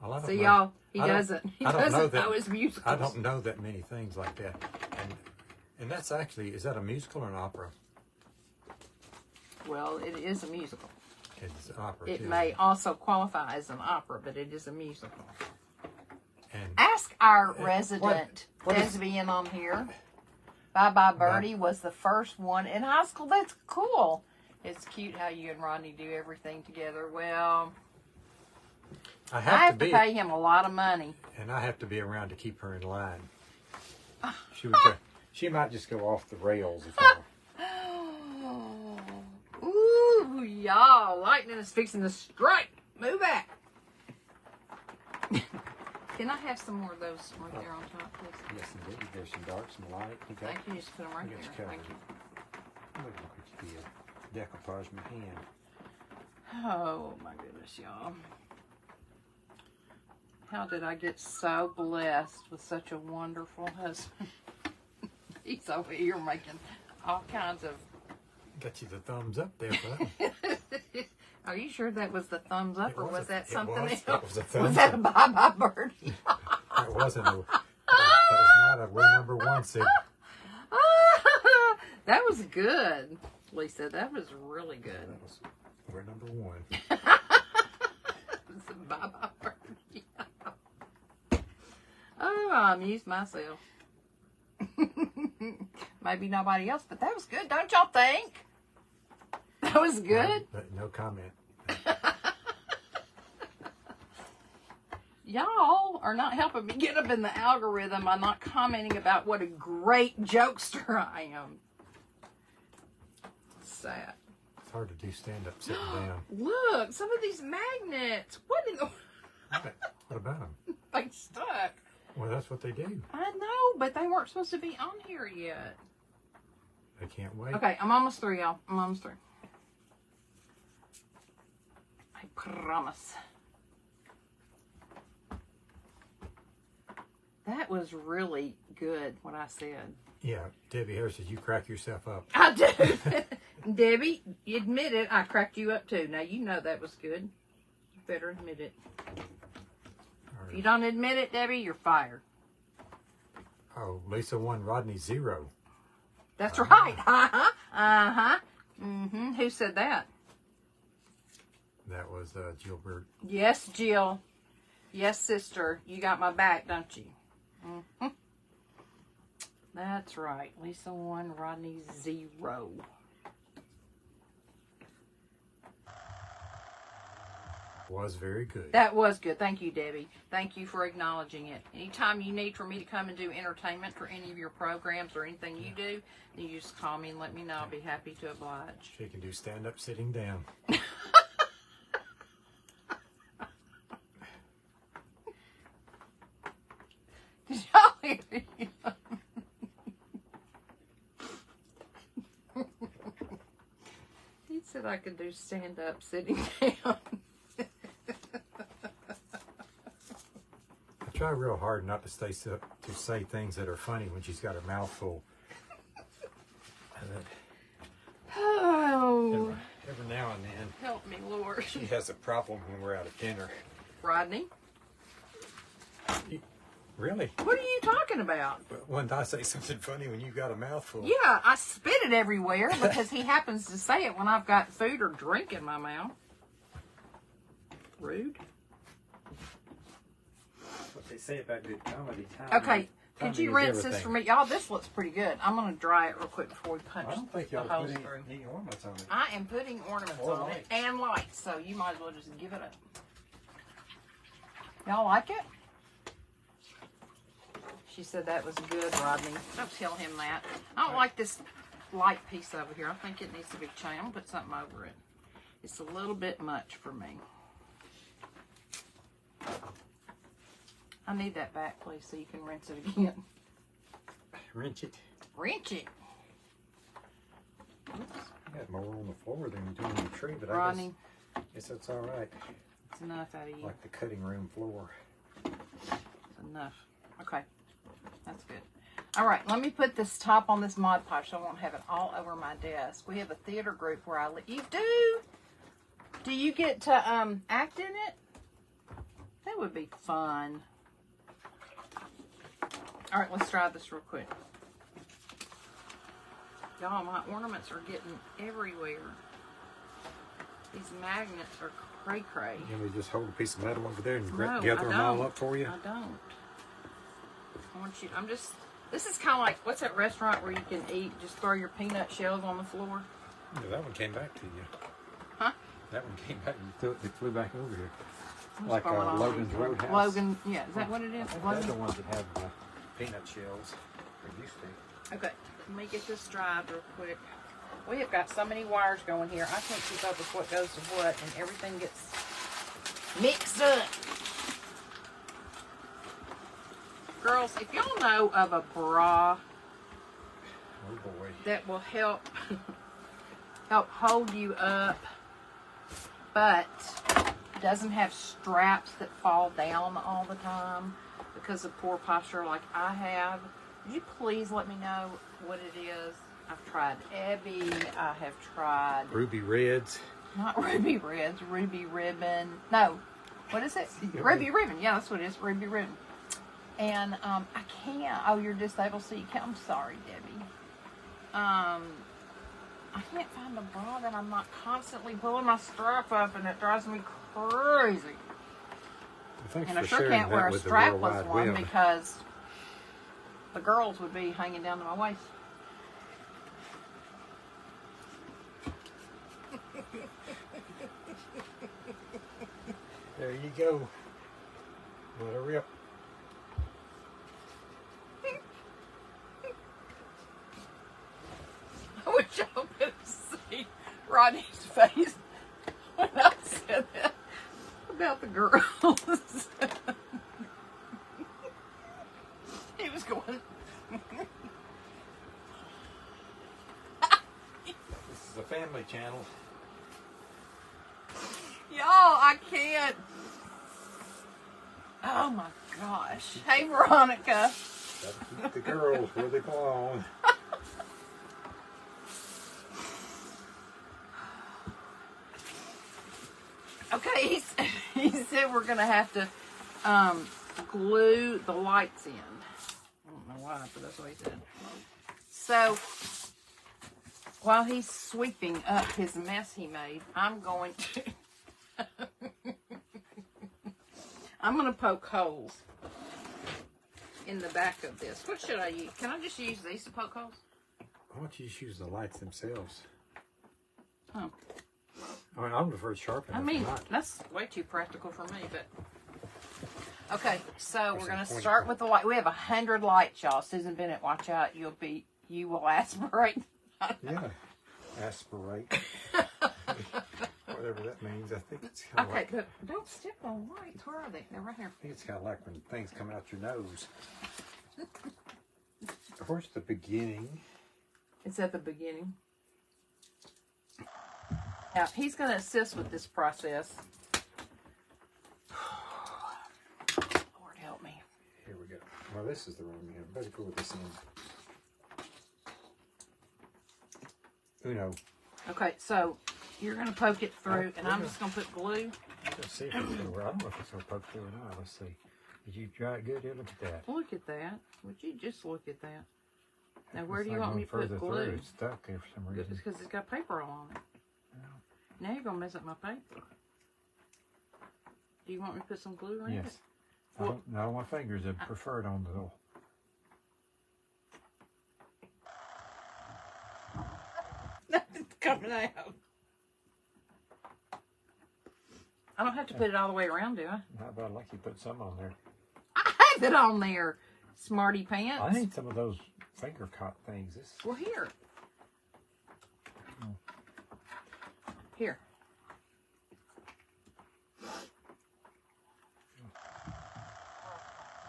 Well, I don't See, know. y'all, he I don't- doesn't I don't know that- know his musicals. I don't know that many things like that. And that's actually, is that a musical or an opera? Well, it is a musical. It's an opera. It too. may also qualify as an opera, but it is a musical. And ask our resident what is- lesbian on here. Bye Bye Birdie was the first one in high school. That's cool. It's cute how you and Rodney do everything together. Well, I I have have to to be, pay him a lot of money. and I have to be around to keep her in line. She might just go off the rails if I. Ooh, y'all. Lightning is fixing to strike. Move back. Can I have some more of those right there on top, please? Yes, indeed. There's some dark, some light. Okay. Thank you. Just put them right I guess there. cover. Thank you. Look at the decoupage my hand. Oh, my goodness, y'all. How did I get so blessed with such a wonderful husband? He's over here making all kinds of... Got you the thumbs up there, bud. Are you sure that was the thumbs up, or was that something else? It was a Was thumbs that a up. Bye Bye Birdie? That wasn't a. That was not a. We're number one signal. That was good, Lisa. That was really good. That was. We're number one. It's a Bye Bye Birdie. Oh, I amused myself. Maybe nobody else, but that was good. Don't y'all think? That was good. But no comment. Y'all are not helping me get up in the algorithm by not commenting about what a great jokester I am. Sad. It's hard to do stand up sitting down. Look, some of these magnets. What in the... What about them? They stuck. Well, that's what they do. I know, but they weren't supposed to be on here yet. They can't wait. Okay, I'm almost through, y'all. I'm almost through. I promise. That was really good, what I said. Yeah, Debbie Harris says you crack yourself up. I do. Debbie, you admit it. I cracked you up too. Now, you know that was good. You better admit it. If you don't admit it, Debbie, you're fired. Oh, Lisa won, Rodney 0. That's right. Uh-huh. Uh-huh. Mm-hmm. Who said that? That was Gilbert. Yes, Jill. Yes, sister. You got my back, don't you? Mm-hmm. That's right. Lisa 1, Rodney 0. Was very good. That was good. Thank you, Debbie. Thank you for acknowledging it. Anytime you need for me to come and do entertainment for any of your programs or anything you do, then you just call me and let me know. I'll be happy to oblige. She can do stand up sitting down. Did y'all hear him? He said I could do stand up sitting down. I try real hard not to say things that are funny when she's got her mouth full. Oh, Every now and then, help me, Lord. she has a problem when we're out at dinner. Rodney, Really? what are you talking about? When I say something funny when you've got a mouthful. Yeah, I spit it everywhere because he happens to say it when I've got food or drink in my mouth. Rude. What they say about good comedy. Okay, could you rinse this for me? Y'all, this looks pretty good. I'm going to dry it real quick before we punch I don't think the y'all holes put through. any ornaments on it. I am putting ornaments Or on it lights. and lights, so you might as well just give it up. Y'all like it? She said that was good, Rodney. Don't tell him that. I don't like this light piece over here. I think it needs to be changed. I'm going to put something over it. It's a little bit much for me. I need that back, please, so you can rinse it again. Wrench it. Rinse it. Oops. I got more on the floor than you do on the tree, but Rodney, I guess that's all right. it's enough out of you. Like the cutting room floor. It's enough. Okay. That's good. All right, let me put this top on this Mod Podge so I won't have it all over my desk. We have a theater group where I live. You do? Do you get to act in it? That would be fun. All right, let's try this real quick. Y'all, my ornaments are getting everywhere. These magnets are cray-cray. You want me to just hold a piece of metal over there and No, gather I them all don't. up for you? I don't. I want you. This is kind of like, what's that restaurant where you can eat, just throw your peanut shells on the floor? Yeah, that one came back to you. Huh? That one came back. It flew back over here. What's Like going on? Logan's Roadhouse. Logan, yeah, is that what it is? They're the Logan? ones that have the peanut shells. Or used to. Okay, let me get this dried real quick. We have got so many wires going here. I can't keep up with what goes to what, and everything gets mixed up. Girls, if y'all know of a bra Oh boy. that will help hold you up, but doesn't have straps that fall down all the time because of poor posture like I have, would you please let me know what it is? I've tried Ebby. I have tried Ruby Reds. not Ruby Reds, Ruby Ribbon. No, what is it? Ruby Ribbon. Yeah, that's what it is. Ruby Ribbon. And I can't. Oh, you're disabled, so you can't. I'm sorry, Debbie. I can't find a bra that I'm not constantly pulling my strap up, and it drives me crazy. Well, thanks And I for sure sharing can't that wear a with the World strapless Wide one Web. because the girls would be hanging down to my waist. There you go. Let her rip. I wish y'all could see Rodney's face when I said that about the girls. He was going. This is a family channel. Y'all, I can't. Oh my gosh. Hey, Veronica. Gotta keep the girls where they belong. Okay, he said we're going to have to glue the lights in. I don't know why, but that's what he said. So, while he's sweeping up his mess he made, I'm going to... I'm going to poke holes in the back of this. What should I use? Can I just use these to poke holes? Why don't you just use the lights themselves? Oh. I mean, I'm prefer sharpen. I mean, that's way too practical for me, but... Okay, so we're going to start with the light. We have 100 lights, y'all. Susan Bennett, watch out. You will aspirate. Yeah, aspirate. Whatever that means. I think it's kind of Okay, like. but don't step on lights. Where are they? They're right here. I think it's kind of like when things come out your nose. Where's the beginning? It's at the beginning. Now, he's going to assist with this process. Lord help me. Here we go. Well, this is the room. Yeah, better go with this end. Uno. Okay, so you're going to poke it through, and I'm just going to put glue. Let's see if it's going to work. I don't know if it's going to poke through or not. Let's see. Did you try it good? Yeah, look at that. Look at that. Would you just look at that? Now, It's where do you not want me to going put further glue? through. It's stuck there for some reason. It's because it's got paper all on it. Now you're going to mess up my paper. Do you want me to put some glue around Yes. I don't, no, my fingers are preferred on the little. Nothing's coming out. I don't have to put it all the way around, do I? How about like you put some on there? I have it on there, smarty pants. I need some of those finger caught things. This Well, here. Here.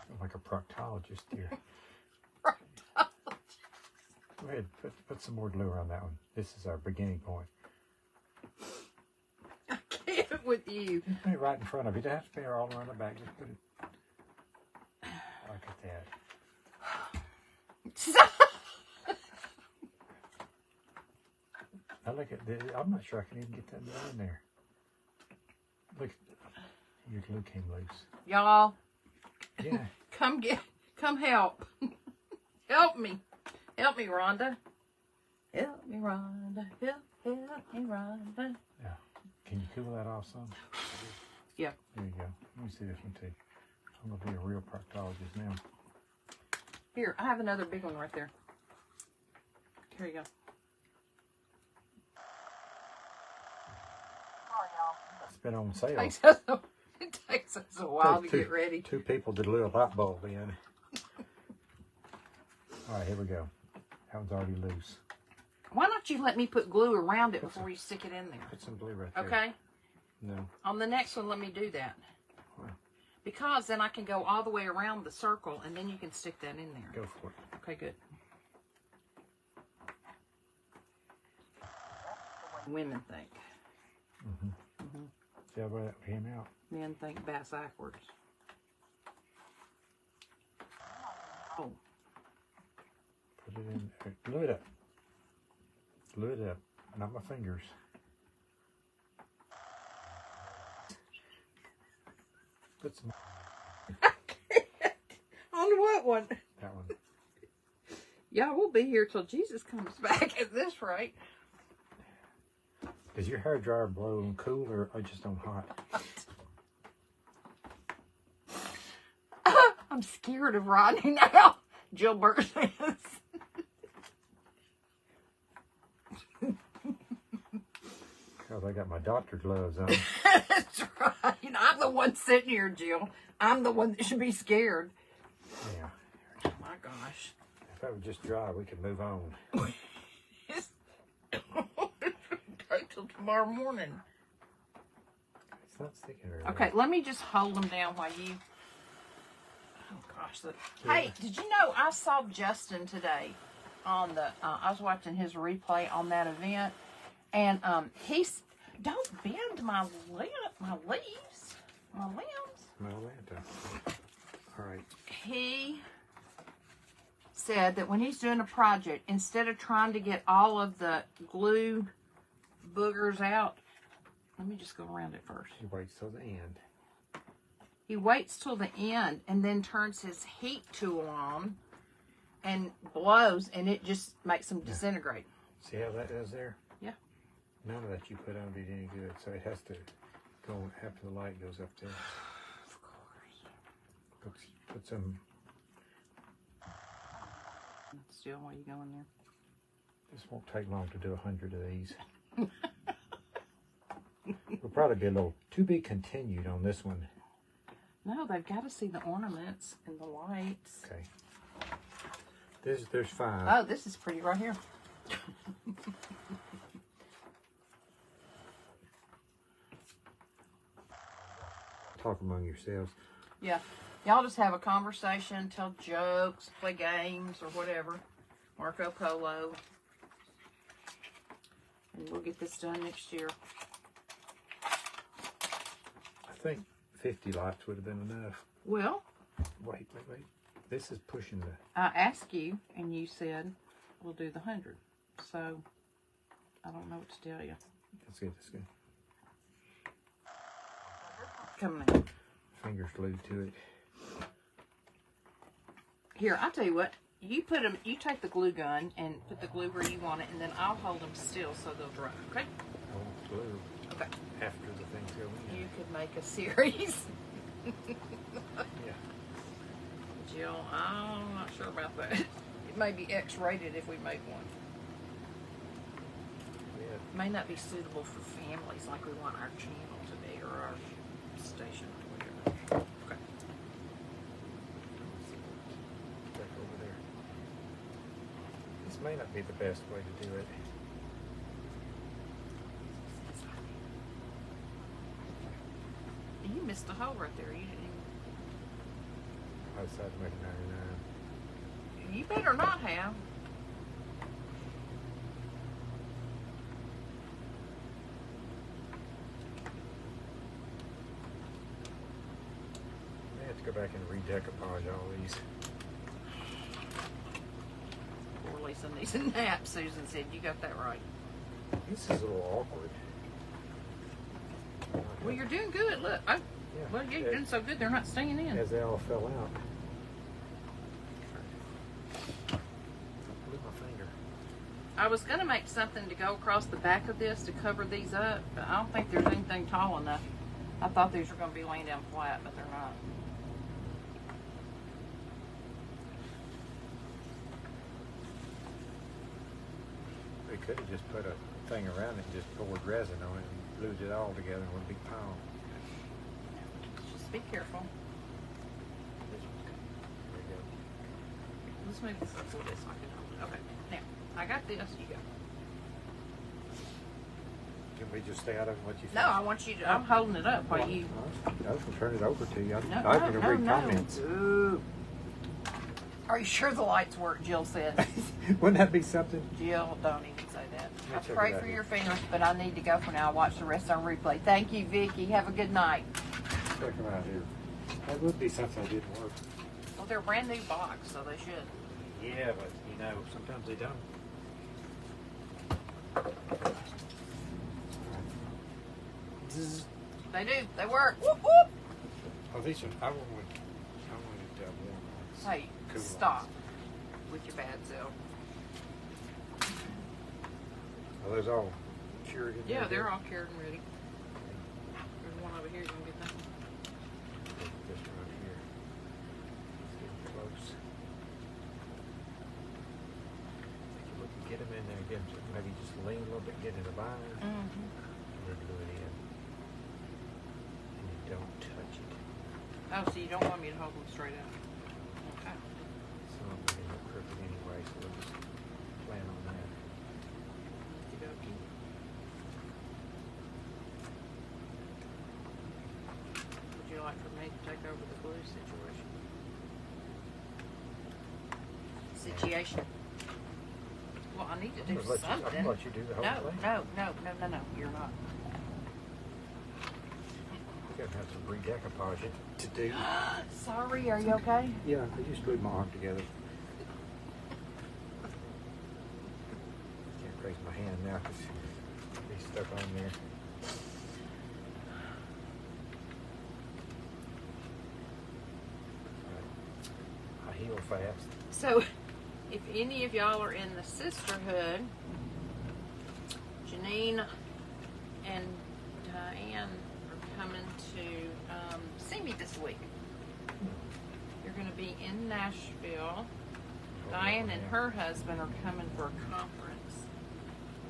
I'm like a proctologist here. Go ahead, put some more glue around that one. This is our beginning point. I can't with you. Just put it right in front of you. You don't have to put it all around the back. Just put it like that. Now look at this. I'm not sure I can even get that down in there. Look, your glue came loose. Y'all, Yeah. come help. Help me. Help me, Rhonda. Help me, Rhonda. Help me, Rhonda. Yeah. Can you cool that off some? Yeah. There you go. Let me see this one too. I'm gonna be a real proctologist now. Here, I have another big one right there. Here you go. It's been on sale. It takes us a while to get ready. Two people did a little light bulb in. All right, here we go. That one's already loose. Why don't you let me put glue around it before you stick it in there? Put some glue right there. Okay? No. On the next one, let me do that. Why? Because then I can go all the way around the circle, and then you can stick that in there. Go for it. Okay, good. Women think. See how that came out? Men think backwards. Oh. Put it in there. Glue it up. Glue it up. Not my fingers. Put some. On what one? That one. Yeah, we'll be here till Jesus comes back at this rate. Does your hair dryer blow on cool or just on hot? I'm scared of Rodney now. Gilbert says. Because I got my doctor gloves on. That's right. I'm the one sitting here, Jill. I'm the one that should be scared. Yeah. Oh my gosh. If that would just dry, we could move on. Take till tomorrow morning. It's not sticking very Okay, let me just hold them down while you. Oh gosh, look. Hey, did you know I saw Justin today on the? I was watching his replay on that event, and he's don't bend my leaves, my limbs. Atlanta. All right. He said that when he's doing a project, instead of trying to get all of the glue boogers out, let me just go around it first. He waits till the end. He waits till the end and then turns his heat tool on and blows, and it just makes them disintegrate. See how that is there? Yeah. None of that you put on did any good, so it has to go after the light goes up there. Of course. Put some. Still, while you go in there. This won't take long to do 100 of these. We'll probably be a little to be continued on this one. No, they've got to see the ornaments and the lights. Okay. There's 5. Oh, this is pretty right here. Talk among yourselves. Yeah. Y'all just have a conversation, tell jokes, play games, or whatever. Marco Polo. And we'll get this done next year. I think 50 lights would have been enough. Well, Wait. This is pushing the. I asked you, and you said we'll do the 100. So, I don't know what to tell you. That's good. Coming in. Fingers glued to it. Here, I'll tell you what. You put them. You take the glue gun and put the glue where you want it, and then I'll hold them still so they'll dry. Okay? I want glue Okay. after the things go in. You could make a series. Yeah. Jill, I'm not sure about that. It may be X-rated if we make one. Yeah. It may not be suitable for families like we want our channel to be or our station or whatever. Okay. Back over there. This may not be the best way to do it. You missed a hole right there. You didn't even... I decided to make it 99. You better not have. I have to go back and redecoupage all these. Poor Lisa needs a nap, Susan said. You got that right. This is a little awkward. Well, you're doing good. Look. Oh, well, yeah, you're doing so good. They're not staying in. As they all fell out. Look at my finger. I was going to make something to go across the back of this to cover these up, but I don't think there's anything tall enough. I thought these were going to be laying down flat, but they're not. We could have just put a thing around it and just poured resin on it and glued it all together in one big pile. Just be careful. There you go. Let's move this up a little bit so I can hold it. Okay, now, I got this, you go. Can we just stay out of what you No, I want you to, I'm holding it up while you. I was gonna turn it over to you. No, I was gonna no, read no. comments. Ooh. Are you sure the lights work? Jill said. Wouldn't that be something? Jill, don't even say that. I Check pray it out for here. your fingers, but I need to go for now. I'll watch the rest on replay. Thank you, Vicky. Have a good night. Check them out here. That would be something that didn't work. Well, they're a brand new box, so they should. Yeah, but you know, sometimes they don't. Zzz. They do. They work. Whoop, whoop. Oh, these are. I wanted warm ones. Hey, Cool stop ones. with your bad self. Are those all cured? In Yeah, there? they're all cured and ready. There's one over here. You want to get that one? This one here. Let's get close. Get them in there. Get them. Maybe just lean a little bit. Get in the binder. Mm-hmm. And then glue it in. And you don't touch it. Oh, so you don't want me to hold them straight out? Okay. Some of them look crooked anyway, so we'll just plan on that. Okey-dokey. Would you like for me to take over the glue situation? Situation. Well, I need to do I'm gonna something. let you do the whole No, thing. no, you're not. We're gonna have some redecoupage to do. Sorry, are you okay? Yeah, I just glued my arm together. Can't raise my hand now because he's stuck on there. I heal fast. So, if any of y'all are in the sisterhood, Janine and Diane are coming to see me this week. They're going to be in Nashville. Diane and her husband are coming for a conference.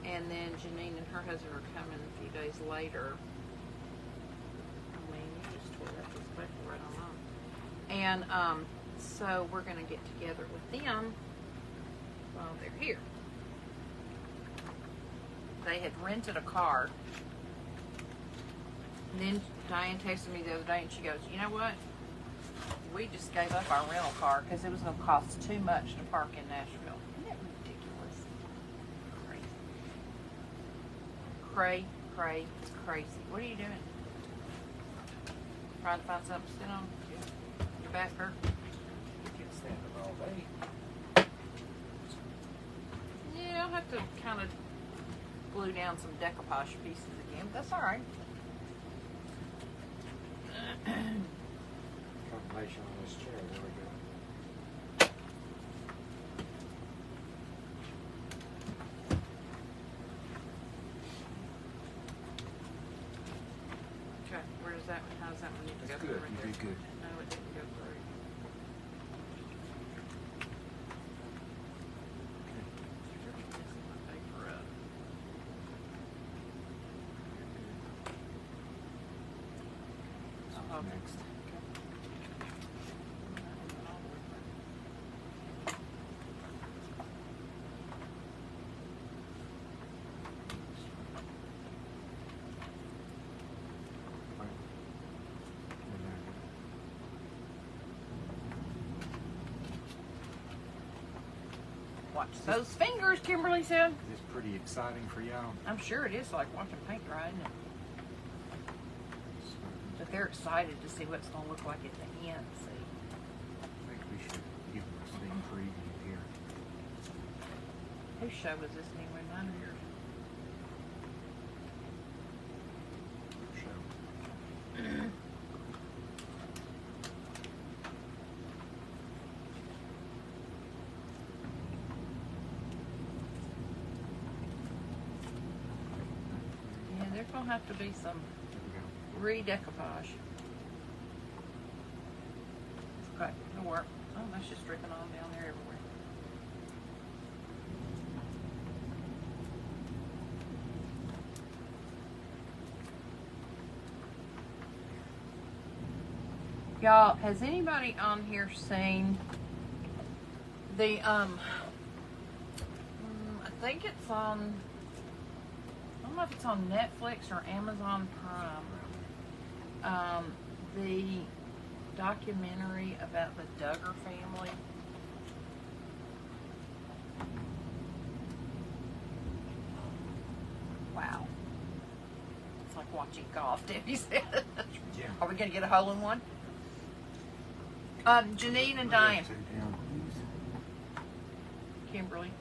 And then Janine and her husband are coming a few days later. I mean, you just tore up this paper right on. And so we're going to get together with them while they're here. They had rented a car. And then Diane texted me the other day and she goes, you know what? We just gave up our rental car because it was going to cost too much to park in Nashville. Isn't that ridiculous? Crazy. Crazy. What are you doing? Trying to find something to sit on? Your back hurt? You can stand it all day. Yeah, I'll have to kind of glue down some decoupage pieces again, but that's all right. Combination on this chair. There we go. Okay, where does that one, how does that one need to go That's through good. right You there? did good. No, it didn't go through. Messing my paper up. What's next? Watch those fingers, Kimberly said. Is this pretty exciting for y'all? I'm sure it is like watching paint dry, isn't it? But they're excited to see what it's going to look like at the end. See, I think we should give them a sneak preview here. whose show was this anyway? Mine or yours? Show. Yeah, there's going to have to be some There we go. redecoupage. Okay, it'll work. Oh, that's just dripping on down there everywhere. Y'all, has anybody on here seen the, I think it's on, I don't know if it's on Netflix or Amazon Prime, the documentary about the Duggar family? Wow. It's like watching golf, Debbie said. Yeah. Are we going to get a hole in one? Janine and Diane. Kimberly.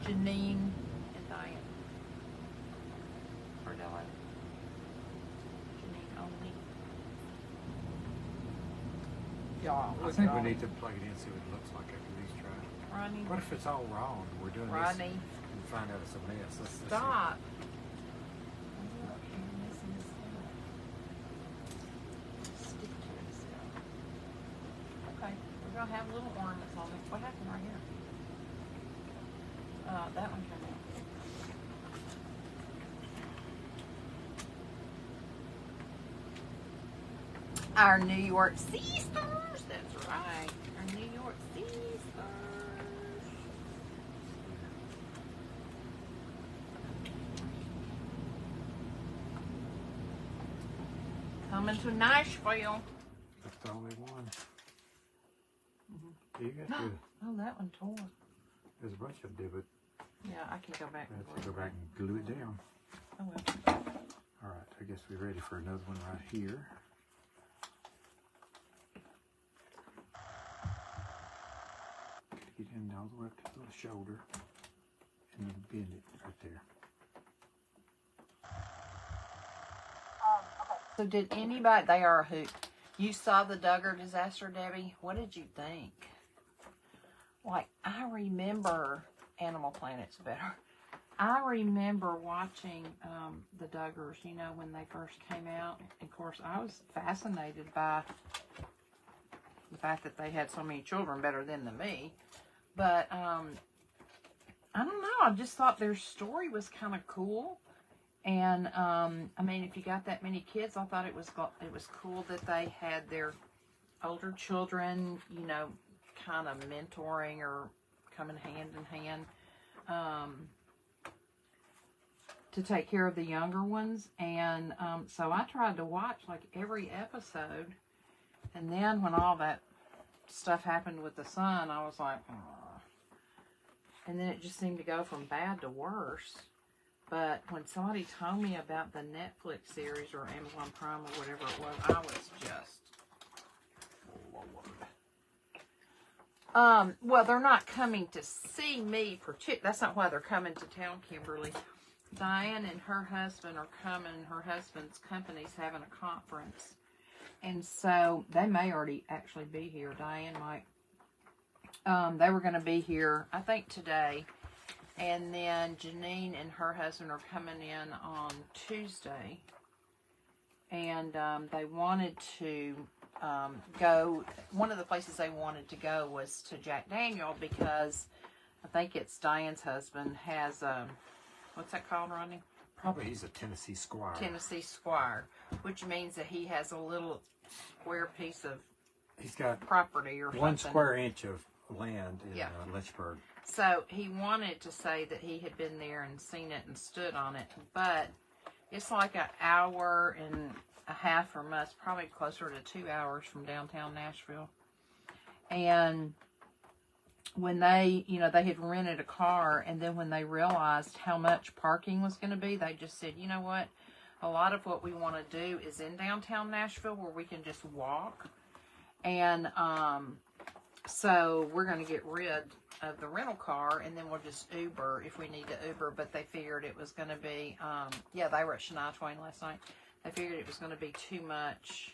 Janine and Diane. Cordella. Janine only. Y'all, I think we need to plug it in and see what it looks like after these tries. Ronnie. What if it's all wrong? We're doing this Rodney. and find out it's a mess. Let's see. Stop. Stick to it still. Okay, we're gonna have little ornaments on it. What happened right here? That one came out. Our New York Sea Stars. That's right. Our New York Sea Stars. Coming to Nashville. That's the only one. You got to. Oh, that one tore. There's a bunch of them, but Yeah, I can go back. we have to go back and glue it down. Oh well. All right, I guess we're ready for another one right here. Get in all the way up to the shoulder and then bend it right there. So did anybody, they are a hoot. You saw the Duggar disaster, Debbie? What did you think? Like, I remember Animal Planet's better. I remember watching the Duggars, you know, when they first came out. Of course, I was fascinated by the fact that they had so many children, better than me. But, I don't know, I just thought their story was kind of cool. And, I mean, if you got that many kids, I thought it was cool that they had their older children, you know, kind of mentoring or coming hand in hand, to take care of the younger ones. And, so I tried to watch like every episode. And then when all that stuff happened with the son, I was like, oh. And then it just seemed to go from bad to worse. But when somebody told me about the Netflix series or Amazon Prime or whatever it was, I was just, Lord. Well, they're not coming to see me. That's not why they're coming to town, Kimberly. Diane and her husband are coming. Her husband's company's having a conference. And so they may already actually be here. Diane might. They were going to be here, I think, today. And then Janine and her husband are coming in on Tuesday. And they wanted to go, one of the places they wanted to go was to Jack Daniel, because I think it's Diane's husband has, what's that called, Rodney? Probably he's a Tennessee Squire. Tennessee Squire, which means that he has a little square piece of He's got property or one something. square inch of land in Yeah. Lynchburg. So he wanted to say that he had been there and seen it and stood on it, but it's like an hour and a half from us, probably closer to 2 hours from downtown Nashville. And when they, you know, they had rented a car, and then when they realized how much parking was going to be, they just said, you know what, a lot of what we want to do is in downtown Nashville where we can just walk. And so we're going to get rid of the rental car, and then we'll just Uber if we need to Uber. But they figured it was going to be, yeah, they were at Shania Twain last night. They figured it was going to be too much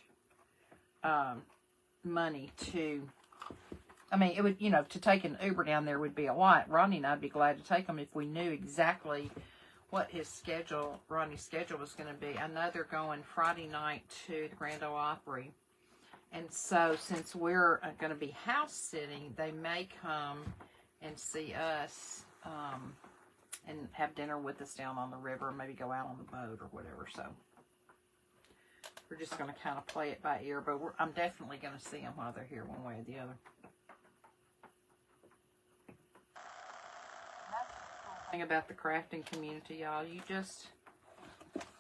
money to, I mean, it would, you know, to take an Uber down there would be a lot. Rodney and I'd be glad to take them if we knew exactly what his schedule, Rodney's schedule was going to be. I know they're going Friday night to the Grand Ole Opry. And so since we're going to be house sitting, they may come and see us and have dinner with us down on the river, maybe go out on the boat or whatever. So we're just going to kind of play it by ear, but I'm definitely going to see them while they're here one way or the other. That's the cool thing about the crafting community, y'all. You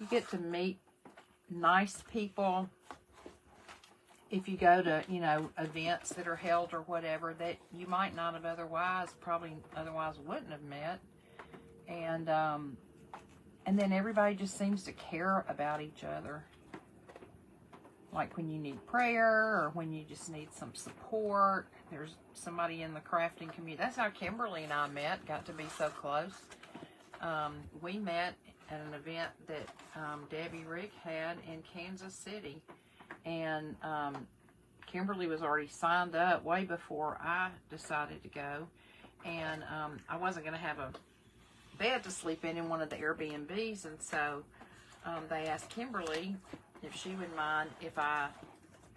get to meet nice people. If you go to, events that are held or whatever that you might not have probably otherwise wouldn't have met. And then everybody just seems to care about each other. Like when you need prayer or when you just need some support, there's somebody in the crafting community. That's how Kimberly and I met, got to be so close. We met at an event that Debbie Rigg had in Kansas City. And Kimberly was already signed up way before I decided to go. And I wasn't going to have a bed to sleep in one of the Airbnbs. And so they asked Kimberly if she would mind if I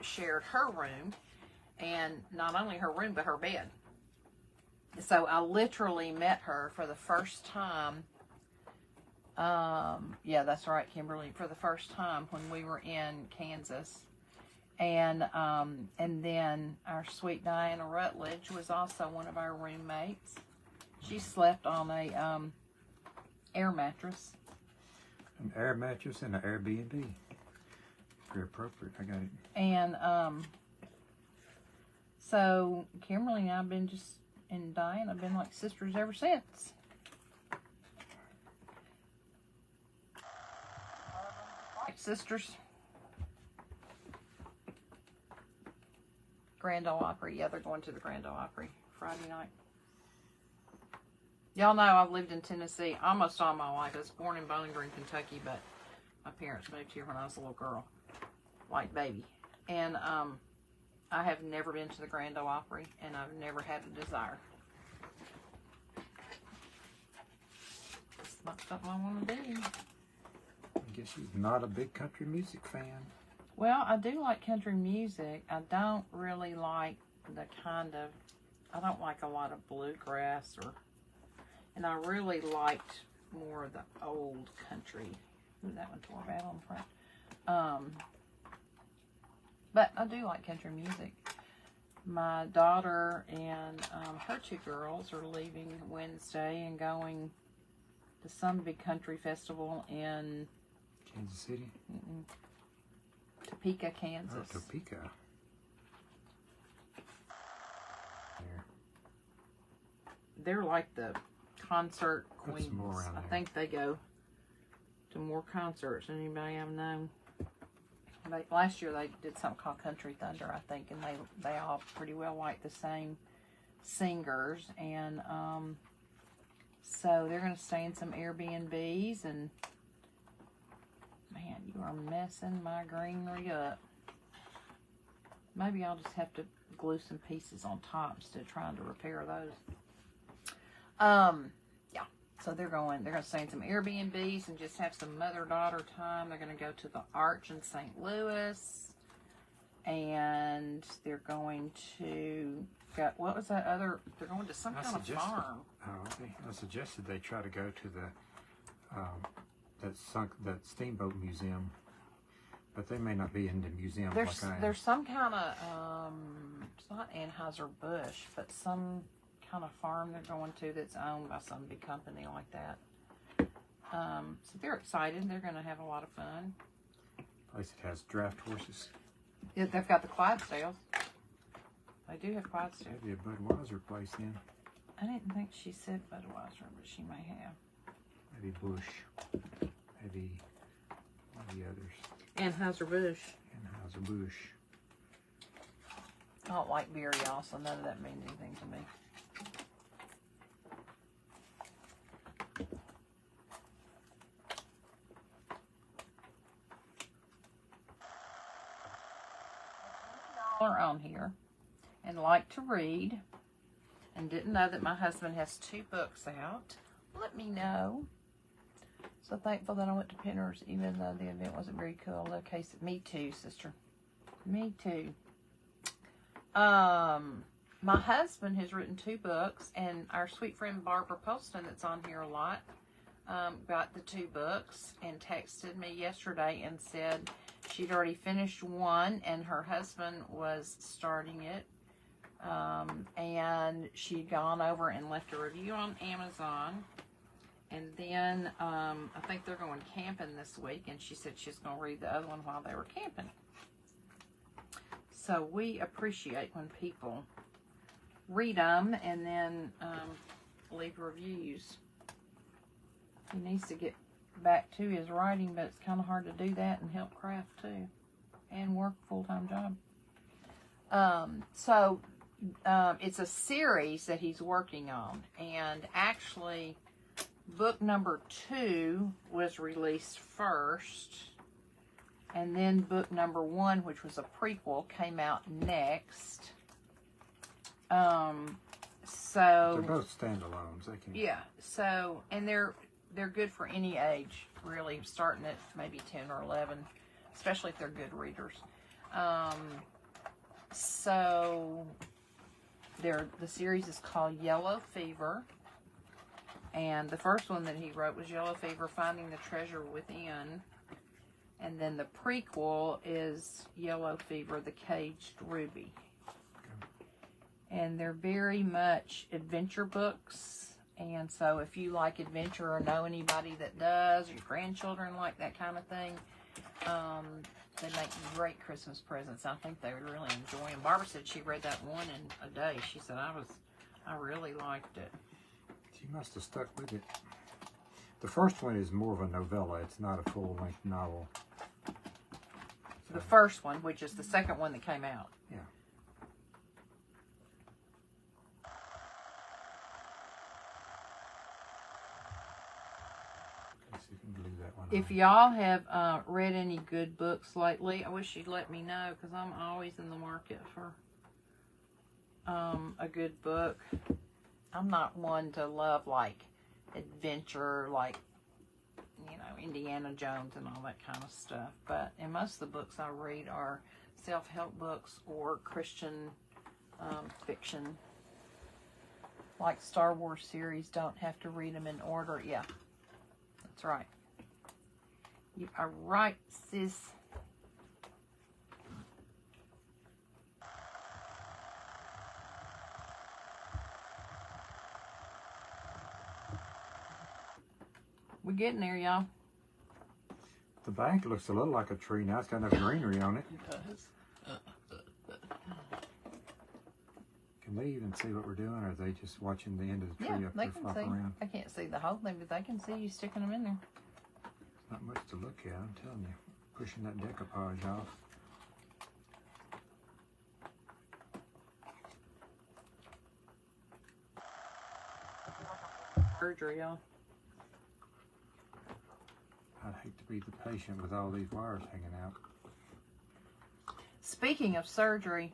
shared her room. And not only her room, but her bed. So I literally met her for the first time. Yeah, that's right, Kimberly. For the first time when we were in Kansas. And then our sweet Diana Rutledge was also one of our roommates. She slept on a air mattress. An air mattress and an Airbnb. Very appropriate. I got it. And so Kimberly and I have been and Diana have been like sisters ever since. Like sisters. Grand Ole Opry. Yeah, they're going to the Grand Ole Opry Friday night. Y'all know I've lived in Tennessee almost all my life. I was born in Bowling Green, Kentucky, but my parents moved here when I was a little girl, like baby. And I have never been to the Grand Ole Opry, and I've never had a desire. It's not something I want to do. I guess you're not a big country music fan. Well, I do like country music. I don't really like I don't like a lot of bluegrass and I really liked more of the old country. Ooh, that one tore bad on the front. But I do like country music. My daughter and her two girls are leaving Wednesday and going to some big country festival in Kansas City? Topeka, Kansas. Oh, Topeka. There. They're like the concert Put queens. some more around I there. think they go to more concerts than anybody I've known. Last year they did something called Country Thunder, I think, and they all pretty well like the same singers. And so they're going to stay in some Airbnbs. And man, you are messing my greenery up. Maybe I'll just have to glue some pieces on top instead of trying to repair those. Yeah. So they're going to stay in some Airbnbs and just have some mother-daughter time. They're going to go to the Arch in St. Louis. And they're going to go, what was that other, they're going to some kind of farm. I suggested they try to go to the that steamboat museum, but they may not be in the museum like I am. There's some kind of it's not Anheuser-Busch, but some kind of farm they're going to that's owned by some big company like that. So they're excited. They're going to have a lot of fun. Place that has draft horses. Yeah, they've got the Clydesdales. They do have Clydesdales. Maybe a Budweiser place then. I didn't think she said Budweiser, but she may have. Maybe Busch. Maybe one of the others. Anheuser-Busch. Anheuser-Busch. I don't like beer, y'all, so none of that means anything to me. Are on here and like to read and didn't know that my husband has 2 books out, let me know. So thankful that I went to Pinners even though the event wasn't very cool. Okay, so me too, sister. Me too. my husband has written 2 books, and our sweet friend Barbara Poston, that's on here a lot, got the 2 books and texted me yesterday and said she'd already finished one and her husband was starting it. And she'd gone over and left a review on Amazon. And then I think they're going camping this week, and she said she's going to read the other one while they were camping. So we appreciate when people read them and then leave reviews. He needs to get back to his writing, but it's kind of hard to do that and help craft too, and work a full-time job. So it's a series that he's working on, and actually book number 2 was released first, and then book number 1, which was a prequel, came out next. So they're both standalones. They can. Yeah. So, and they're good for any age, really, starting at maybe 10 or 11, especially if they're good readers. So the series is called Yellow Fever, and the first one that he wrote was Yellow Fever: Finding the Treasure Within, and then the prequel is Yellow Fever: The Caged Ruby. And they're very much adventure books, and so if you like adventure or know anybody that does, or your grandchildren like that kind of thing, they make great Christmas presents. I think they would really enjoy them. Barbara said she read that one in a day. She said, I really liked it. She must have stuck with it. The first one is more of a novella. It's not a full-length novel. The first one, which is the second one that came out. Yeah. If y'all have read any good books lately, I wish you'd let me know, because I'm always in the market for a good book. I'm not one to love, like, adventure, like, you know, Indiana Jones and all that kind of stuff. But, and most of the books I read are self-help books or Christian fiction. Like Star Wars series, don't have to read them in order. Yeah, that's right. You are right, sis. We're getting there, y'all. The bank looks a little like a tree now. It's got enough greenery on it. It does. Can they even see what we're doing, or are they just watching the end of the tree Yeah, up they there can flop see. around? I can't see the whole thing, but they can see you sticking them in there. Not much to look at, I'm telling you. Pushing that decoupage off. Surgery, y'all. I'd hate to be the patient with all these wires hanging out. Speaking of surgery,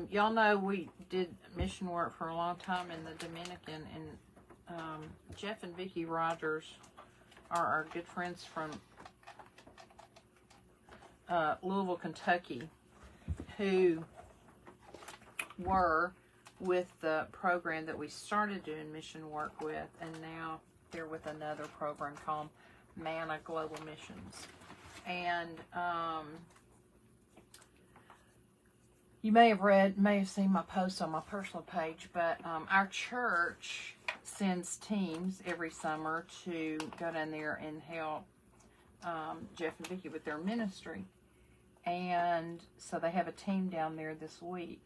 y'all know we did mission work for a long time in the Dominican, and Jeff and Vicki Rogers are our good friends from Louisville, Kentucky, who were with the program that we started doing mission work with, and now they're with another program called Manna Global Missions. And you may have seen my post on my personal page, but our church sends teams every summer to go down there and help Jeff and Vicki with their ministry. And so they have a team down there this week.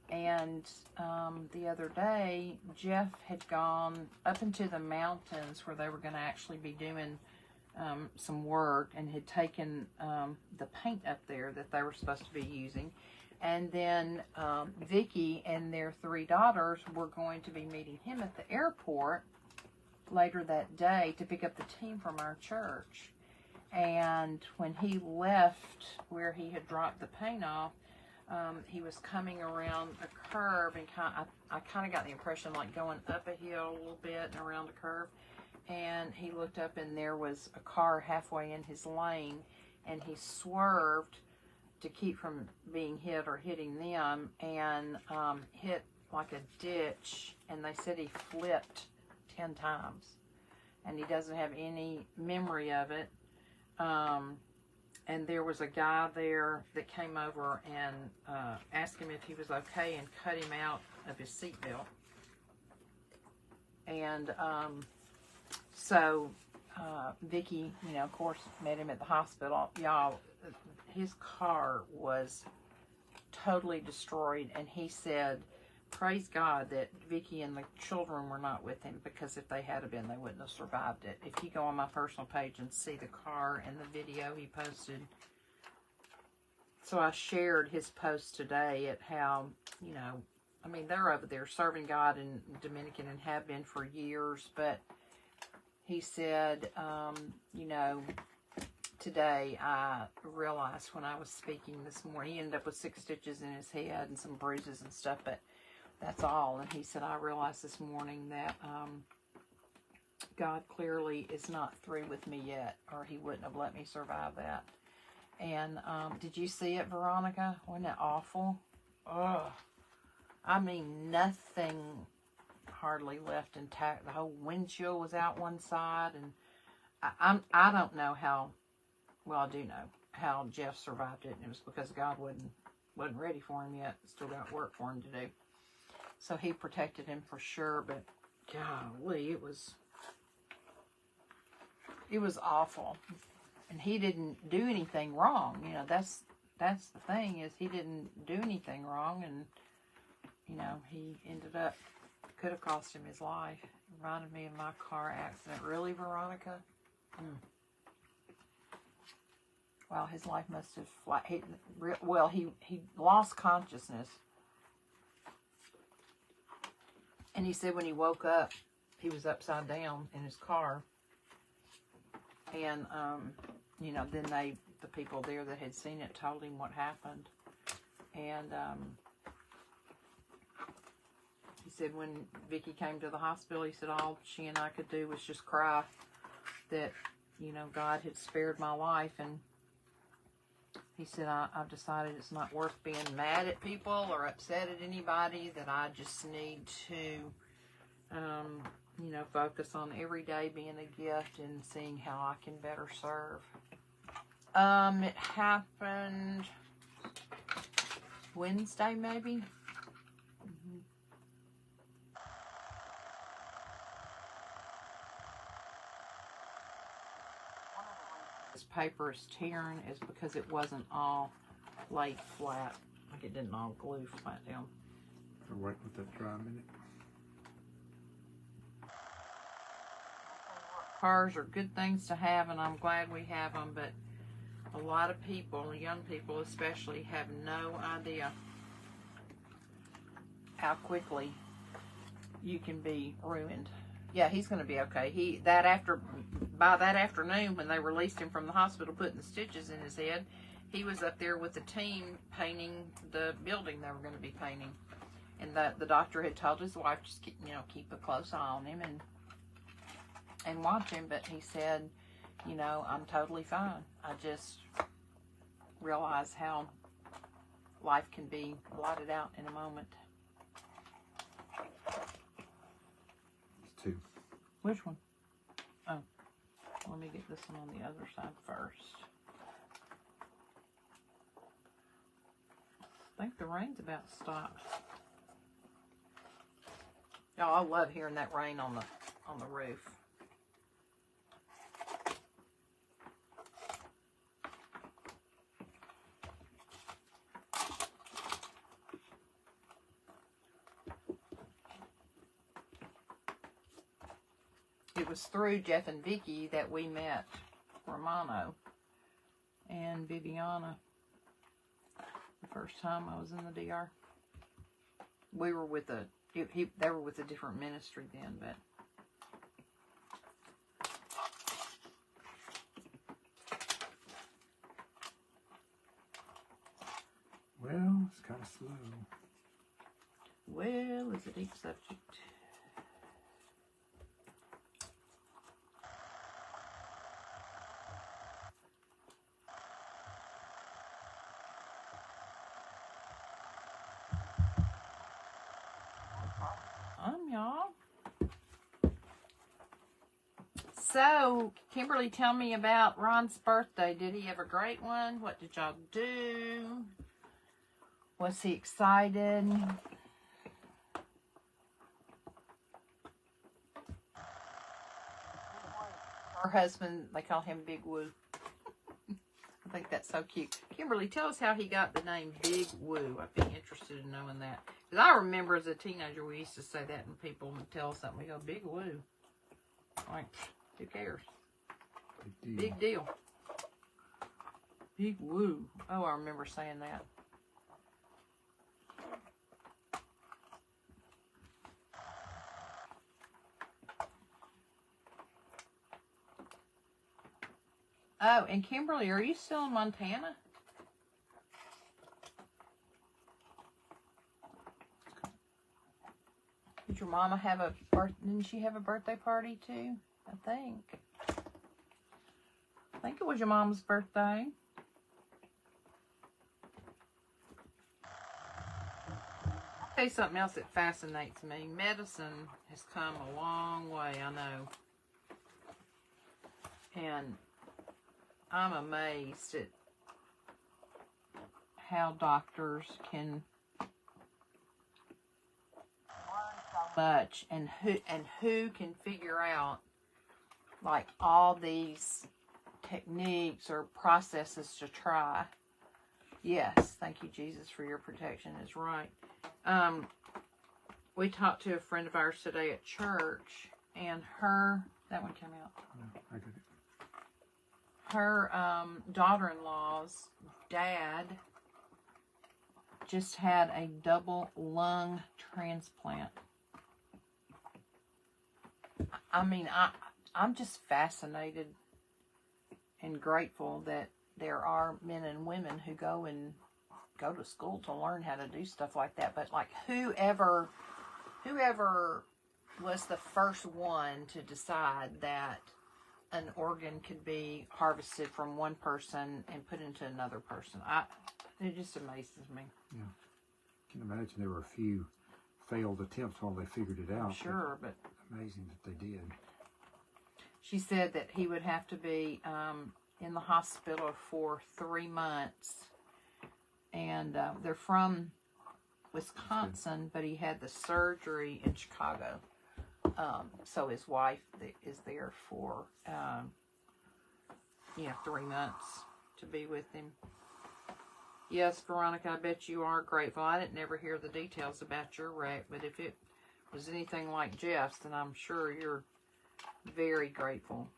And the other day, Jeff had gone up into the mountains where they were going to actually be doing some work, and had taken the paint up there that they were supposed to be using. And then Vicki and their 3 daughters were going to be meeting him at the airport later that day to pick up the team from our church. And when he left where he had dropped the paint off, he was coming around a curve, and I kind of got the impression like going up a hill a little bit and around a curve. And he looked up, and there was a car halfway in his lane, and he swerved to keep from being hit or hitting them, and hit like a ditch, and they said he flipped 10 times, and he doesn't have any memory of it. And there was a guy there that came over and asked him if he was okay and cut him out of his seatbelt. And so Vicky, you know, of course, met him at the hospital. Y'all, his car was totally destroyed, and he said, praise God that Vicky and the children were not with him, because if they had been, they wouldn't have survived it. If you go on my personal page and see the car and the video he posted. So I shared his post today at how, you know, I mean, they're over there serving God in Dominican and have been for years, but he said, you know, today I realized when I was speaking this morning, he ended up with 6 stitches in his head and some bruises and stuff, but that's all. And he said, I realized this morning that God clearly is not through with me yet, or he wouldn't have let me survive that. And did you see it, Veronica? Wasn't that awful? Ugh. I mean, nothing hardly left intact. The whole windshield was out one side, and I don't know how. Well, I do know how Jeff survived it, and it was because God wasn't ready for him yet. Still got work for him to do. So he protected him for sure, but golly, it was awful. And he didn't do anything wrong. You know, that's the thing, is he didn't do anything wrong, and you know, he ended up, could have cost him his life. It reminded me of my car accident. Really, Veronica? Wow, his life must have he lost consciousness. And he said when he woke up, he was upside down in his car. And, you know, then the people there that had seen it told him what happened. And, he said when Vicky came to the hospital, he said all she and I could do was just cry that, you know, God had spared my life. And he said, I've decided it's not worth being mad at people or upset at anybody, that I just need to, you know, focus on every day being a gift and seeing how I can better serve. It happened Wednesday, maybe. This paper is tearing is because it wasn't all laid flat. Like it didn't all glue flat down. I'll wait with that dry a minute. Cars are good things to have, and I'm glad we have them, but a lot of people, young people especially, have no idea how quickly you can be ruined. Yeah, he's going to be okay. By that afternoon, when they released him from the hospital, putting the stitches in his head, he was up there with the team painting the building they were going to be painting. And the doctor had told his wife, just keep a close eye on him and watch him. But he said, you know, I'm totally fine. I just realize how life can be blotted out in a moment. It's 2. Which one? Oh, let me get this one on the other side first. I think the rain's about stopped. Y'all, I love hearing that rain on the roof. It was through Jeff and Vicky that we met Romano and Viviana the first time I was in the DR. We were with they were with a different ministry then, but well, it's kind of slow. well, it's a deep subject. something, y'all. So, Kimberly, tell me about Ron's birthday. Did he have a great one? What did y'all do? Was he excited? Her husband, they call him Big Woo. I think that's so cute. Kimberly, tell us how he got the name Big Woo. I'd be interested in knowing that. Because I remember as a teenager, we used to say that and people would tell us something. We go, Big Woo. Like, who cares? Big deal. Big Woo. Oh, I remember saying that. Oh, and Kimberly, are you still in Montana? Did your mama have a didn't she have a birthday party too? I think it was your mom's birthday. I'll tell you something else that fascinates me. Medicine has come a long way, I know. And I'm amazed at how doctors can learn so much and who can figure out like all these techniques or processes to try. Yes, thank you, Jesus, for your protection is right. We talked to a friend of ours today at church, and that one came out. No, I got it. Her daughter-in-law's dad just had a double lung transplant. I mean, I'm just fascinated and grateful that there are men and women who go to school to learn how to do stuff like that. But like whoever was the first one to decide that an organ could be harvested from one person and put into another person. It just amazes me. Yeah. I can imagine there were a few failed attempts while they figured it out. Sure, but amazing that they did. She said that he would have to be in the hospital for 3 months. And they're from Wisconsin, but he had the surgery in Chicago. So his wife is there for, 3 months to be with him. Yes, Veronica, I bet you are grateful. I didn't ever hear the details about your wreck, but if it was anything like Jeff's, then I'm sure you're very grateful.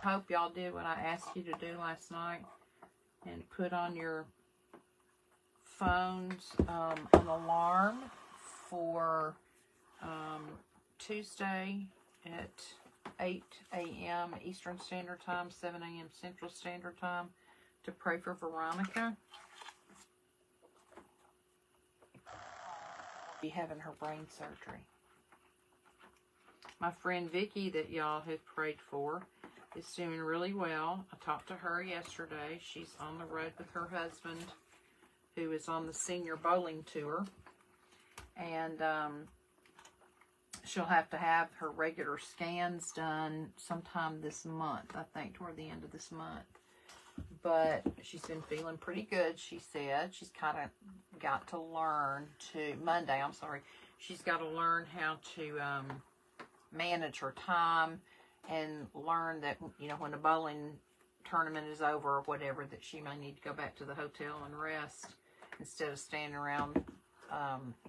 Hope y'all did what I asked you to do last night and put on your phones an alarm for Tuesday at 8 a.m. Eastern Standard Time, 7 a.m. Central Standard Time to pray for Veronica. She's having her brain surgery. My friend Vicky that y'all have prayed for is doing really well. I talked to her yesterday. She's on the road with her husband, who is on the senior bowling tour. And she'll have to have her regular scans done sometime this month, I think, toward the end of this month. But she's been feeling pretty good, she said. She's kind of got to learn she's got to learn how to manage her time and learn that, when the bowling tournament is over or whatever, that she may need to go back to the hotel and rest instead of standing around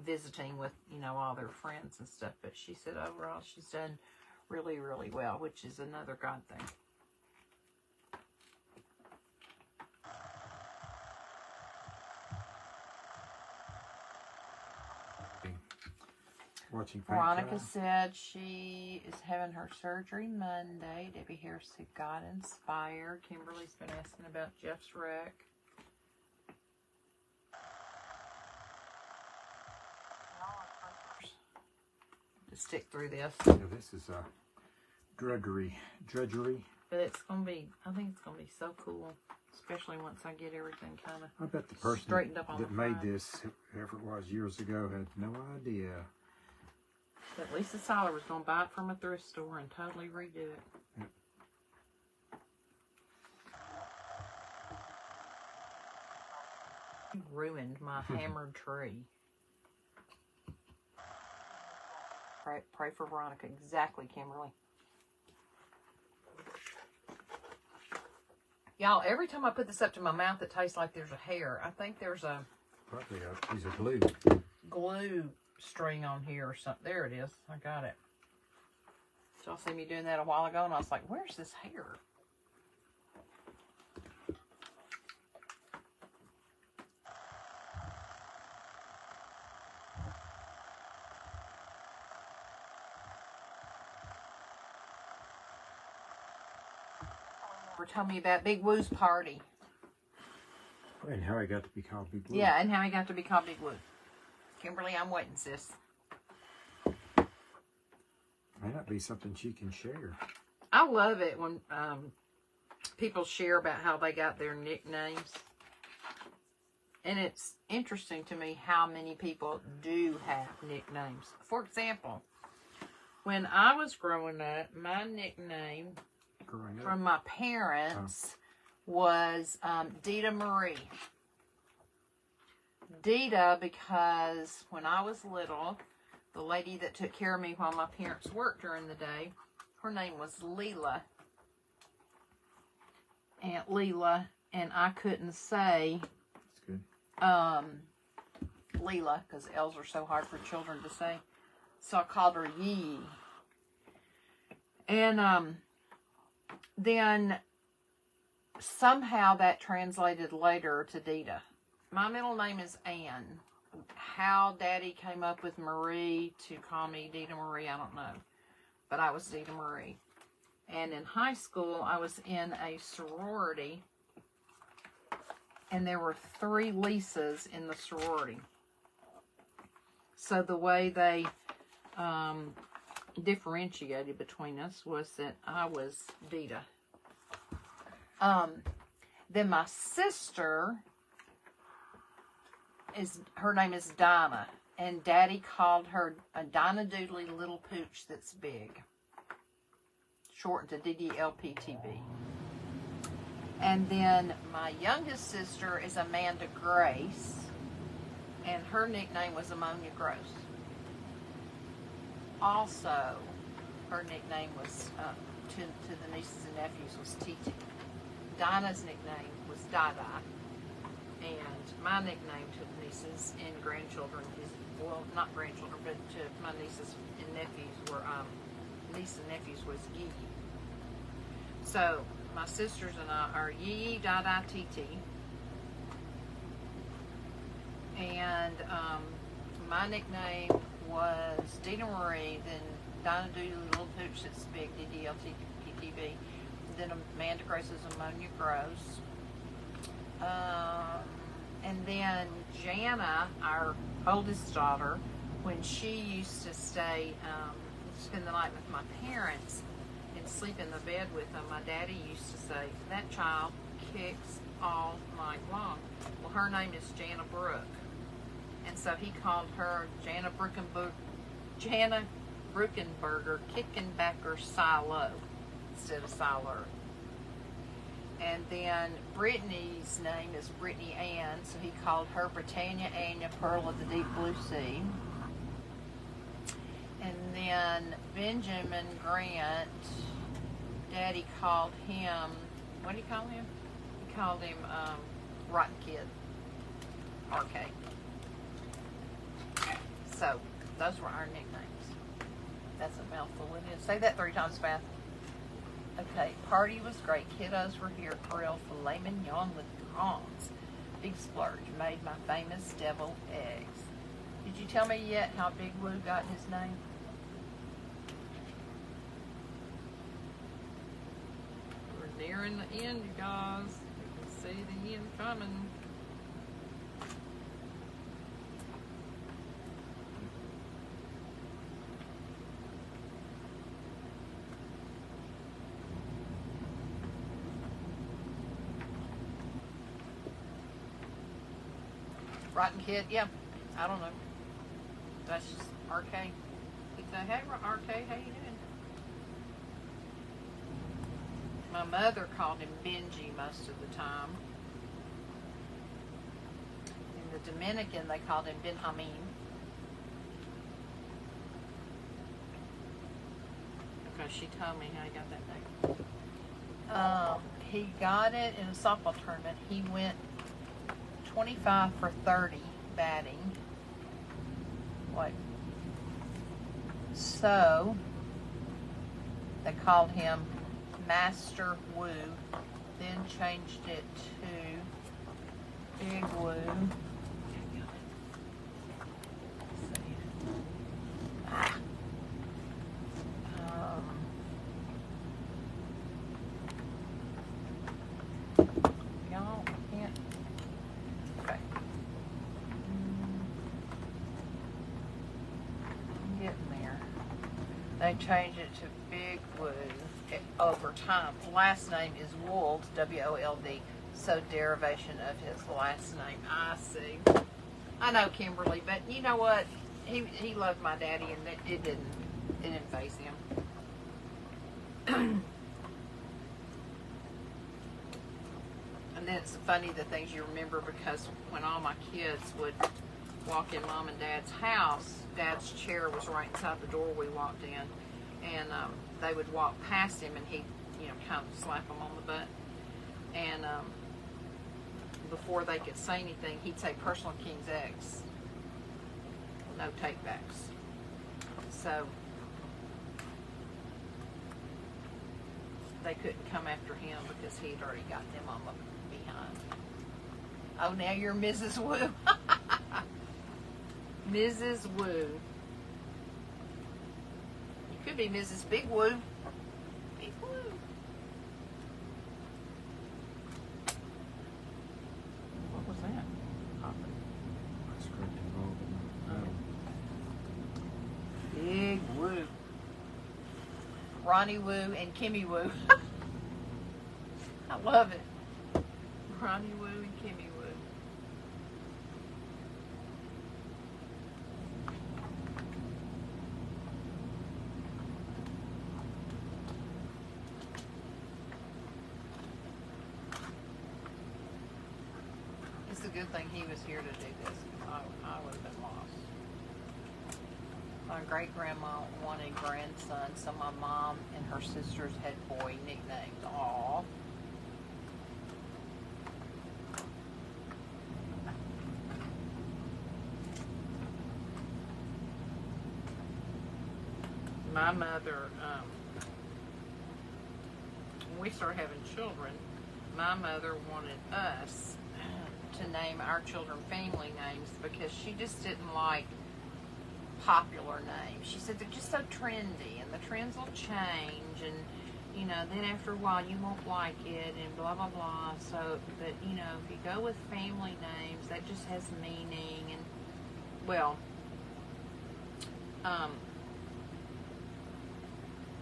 visiting with, all their friends and stuff. But she said overall she's done really, really well, which is another God thing. Watching Veronica said she is having her surgery Monday. Debbie Harris said God inspired. Kimberly's been asking about Jeff's wreck. To stick through this. Yeah, this is drudgery. But it's gonna be. I think it's gonna be so cool, especially once I get everything kind of. I bet the person Straightened up on that the made front. this, whoever it was years ago, had no idea. But Lisa Seiler was gonna buy it from a thrift store and totally redo it. Yep. You ruined my hammered tree. Pray for Veronica. Exactly, Kimberly. Y'all, every time I put this up to my mouth, it tastes like there's a hair. I think there's a Probably a piece of glue. glue string on here or something. There it is. I got it. Y'all see me doing that a while ago, and I was like, where's this hair? Or tell me about Big Woo's party. And how he got to be called Big Blue. Yeah, and how he got to be called Big Woo. Kimberly, I'm waiting, sis. May not be something she can share. I love it when people share about how they got their nicknames. And it's interesting to me how many people do have nicknames. For example, when I was growing up, my nickname Growing up. from my parents was Dita Marie. Dita, because when I was little, the lady that took care of me while my parents worked during the day, her name was Leela. Aunt Leela, and I couldn't say That's good. Leela, because L's are so hard for children to say. So I called her Yee. And then somehow that translated later to Dita. My middle name is Ann. How Daddy came up with Marie to call me Dita Marie, I don't know. But I was Dita Marie. And in high school, I was in a sorority. And there were 3 Lisas in the sorority. So the way they differentiated between us was that I was Dita. Then my sister, her name is Dinah. And Daddy called her a Dinah Doodley Little Pooch That's Big. Shortened to DDLPTB. And then my youngest sister is Amanda Grace, and her nickname was Ammonia Gross. Also, her nickname was, to the nieces and nephews, was Titi. Dinah's nickname was Dada, and my nickname to the nieces and grandchildren is, well, not grandchildren, but to my nieces and nephews were, niece and nephews was Yee. So, my sisters and I are Yee, Dada, Titi. And my nickname was Dita Marie, then Dinah Doodley Little Pooch That's Big, DDLPTB. Then Amanda Grace is Ammonia Gross. And then Jana, our oldest daughter, when she used to stay, spend the night with my parents, sleep in the bed with them, my daddy used to say, that child kicks all night long. Well, her name is Jana Brooke. And so he called her Jana Bruckenberger Kickenbacker Silo instead of Siler. And then Brittany's name is Brittany Ann, so he called her Britannia Anya Pearl of the Deep Blue Sea. And then Benjamin Grant, Daddy called him, what did he call him? He called him Rotten Kid. RK. So, those were our nicknames. That's a mouthful, isn't it? Say that 3 times fast. Okay, party was great. Kiddos were here. Grilled filet mignon with prawns. Big splurge. Made my famous devil eggs. Did you tell me yet how Big Woo got his name? We're nearing the end, you guys. You can see the end coming. Rotten Kid, yeah. I don't know. That's just RK. He'd say, hey, RK, how you doing? My mother called him Benji most of the time. In the Dominican, they called him Benjamin. Because she told me how he got that name. He got it in a softball tournament. He went 25 for 30 batting. Like, so they called him Master Woo, then changed it to Big Woo. Y'all can't. Okay. I'm getting there. They changed it to Big Woo over time. Last name is Wold, W-O-L-D, so derivation of his last name. I see. I know Kimberly, but you know what? He loved my daddy, and it didn't faze him. And then it's funny the things you remember, because when all my kids would walk in Mom and Dad's house, Dad's chair was right inside the door we walked in, and they would walk past him, and he'd, kind of slap them on the butt. And before they could say anything, he'd say Personal King's X. No take backs. So they couldn't come after him because he'd already got them on the behind. Oh, now you're Mrs. Woo. Mrs. Woo. You could be Mrs. Big Woo. Big Woo. What was that? Popping. Big Woo. Ronnie Woo and Kimmy Woo. I love it. Ronnie Woo and Kimmy Woo. It's a good thing he was here to do this. I would have been lost. My great-grandma wanted grandson, so my mom and her sisters had boy nicknames. Aww. My mother, when we started having children, my mother wanted us to name our children family names because she just didn't like popular names. She said they're just so trendy, and the trends will change, and then after a while you won't like it, and blah blah blah. So, but if you go with family names, that just has meaning. And well,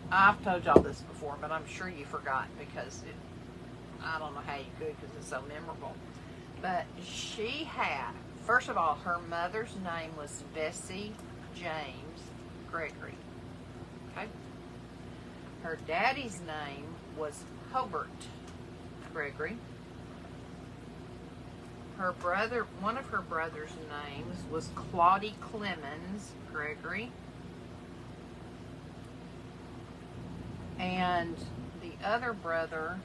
I've told y'all this before, but I'm sure you forgot because I don't know how you could, because it's so memorable. But she had, first of all, her mother's name was Bessie James Gregory. Okay. Her daddy's name was Hobart Gregory. Her brother, one of her brother's names was Claudie Clemens Gregory. And the other brother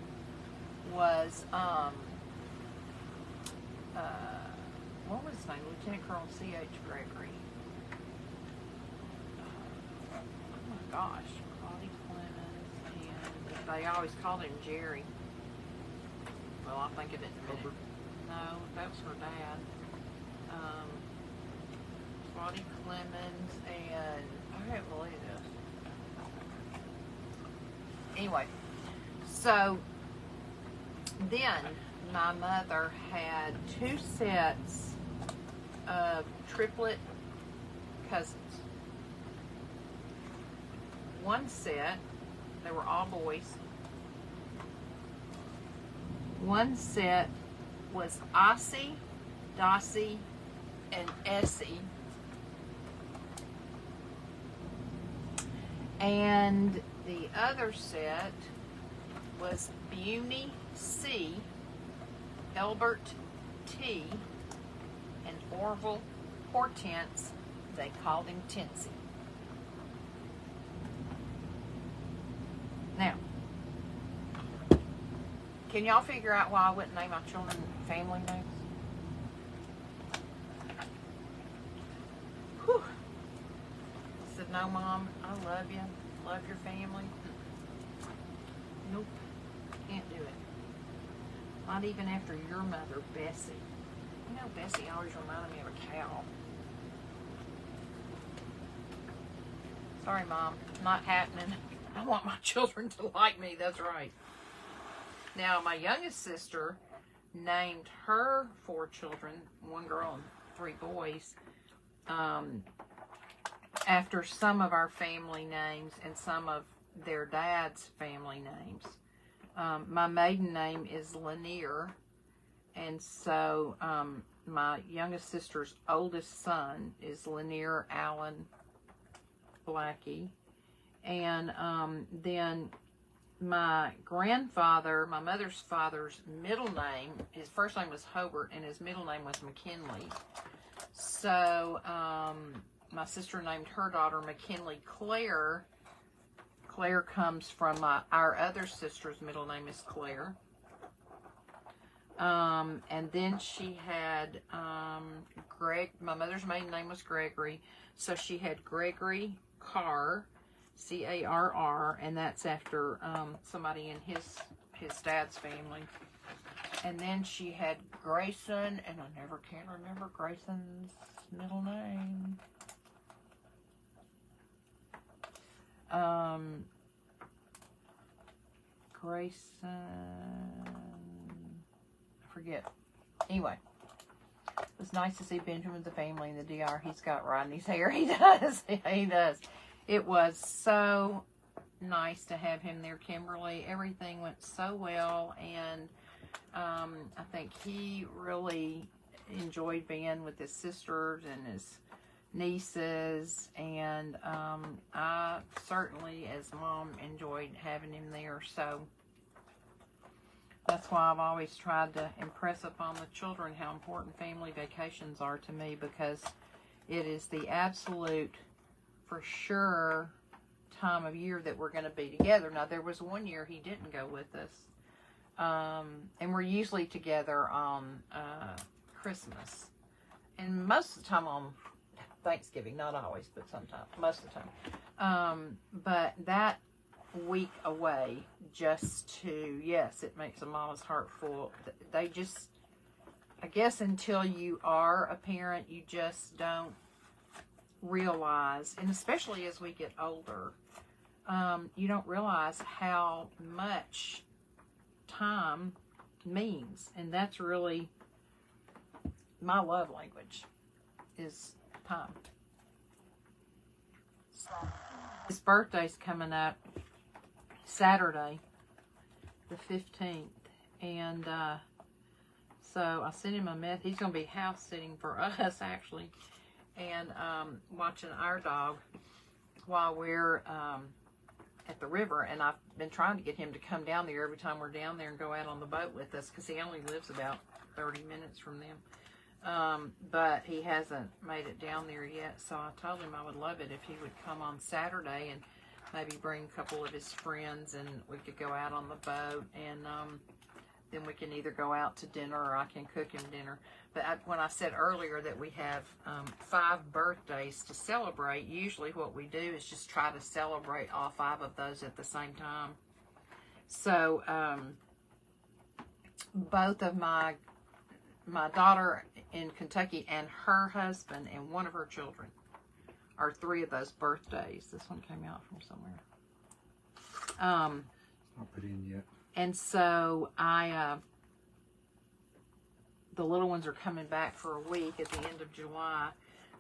was, what was his name? Lieutenant Colonel C.H. Gregory. Oh my gosh. Claudie Clemens. And they always called him Jerry. Well, I'll think of it in a minute. No, that was her dad. Claudie Clemens, and I can't believe this. Anyway, so then my mother had 2 sets of triplet cousins. One set, they were all boys. One set was Ossie, Dossie, and Essie. And the other set was Beauty C, Elbert T, and Orville Hortense. They called him Tinsy. Now, can y'all figure out why I wouldn't name my children family names? Whew. I said, no, Mom, I love you. Love your family. Nope. Can't do it. Not even after your mother, Bessie. You know, Bessie always reminded me of a cow. Sorry, Mom. Not happening. I want my children to like me. That's right. Now, my youngest sister named her 4 children, 1 girl and 3 boys, after some of our family names and some of their dad's family names. My maiden name is Lanier, and so my youngest sister's oldest son is Lanier Allen Blackie, and then my grandfather, my mother's father's middle name, his first name was Hobart, and his middle name was McKinley. So my sister named her daughter McKinley Claire. Claire comes from our other sister's middle name is Claire. And then she had my mother's maiden name was Gregory, so she had Gregory Carr, C-A-R-R, and that's after somebody in his dad's family. And then she had Grayson, and I never can remember Grayson's middle name. Grayson, I forget. Anyway, it was nice to see Benjamin with the family in the DR. He's got Rodney's hair. He does. He does. It was so nice to have him there, Kimberly. Everything went so well, and I think he really enjoyed being with his sisters and his nieces, and I certainly, as Mom, enjoyed having him there. So that's why I've always tried to impress upon the children how important family vacations are to me, because it is the absolute, for sure, time of year that we're going to be together. Now, there was one year he didn't go with us, and we're usually together on Christmas, and most of the time on Thanksgiving. Not always, but sometimes, most of the time. But that week away, just to, yes, it makes a mama's heart full. They just, I guess until you are a parent, you just don't realize, and especially as we get older, you don't realize how much time means. And that's really my love language, is time. His birthday's coming up Saturday, the 15th, and so I sent him a message. He's going to be house sitting for us, actually, and watching our dog while we're at the river. And I've been trying to get him to come down there every time we're down there and go out on the boat with us, because he only lives about 30 minutes from them. But he hasn't made it down there yet, so I told him I would love it if he would come on Saturday and maybe bring a couple of his friends, and we could go out on the boat, and then we can either go out to dinner or I can cook him dinner. But when I said earlier that we have 5 birthdays to celebrate, usually what we do is just try to celebrate all 5 of those at the same time. So both of my daughter in Kentucky and her husband and one of her children are 3 of those birthdays. This one came out from somewhere. Not put in yet. And so the little ones are coming back for a week at the end of July.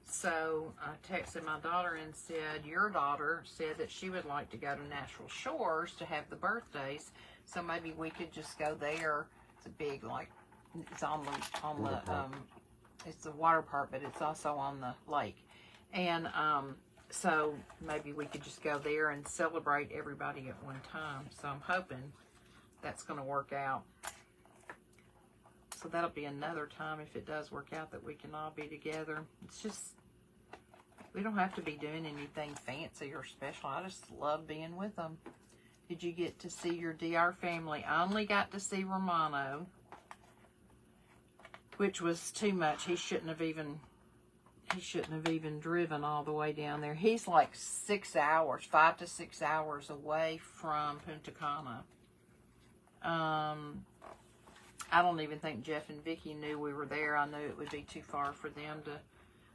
So I texted my daughter and said, your daughter said that she would like to go to Natural Shores to have the birthdays. So maybe we could just go there. It's a big, like, it's on the it's the water park, but it's also on the lake. And so maybe we could just go there and celebrate everybody at one time. So I'm hoping that's going to work out. So that'll be another time, if it does work out, that we can all be together. It's just, we don't have to be doing anything fancy or special. I just love being with them. Did you get to see your DR family? I only got to see Romano, which was too much. He shouldn't have even driven all the way down there. He's like 6 hours, 5 to 6 hours away from Punta Cana. I don't even think Jeff and Vicky knew we were there. I knew it would be too far for them to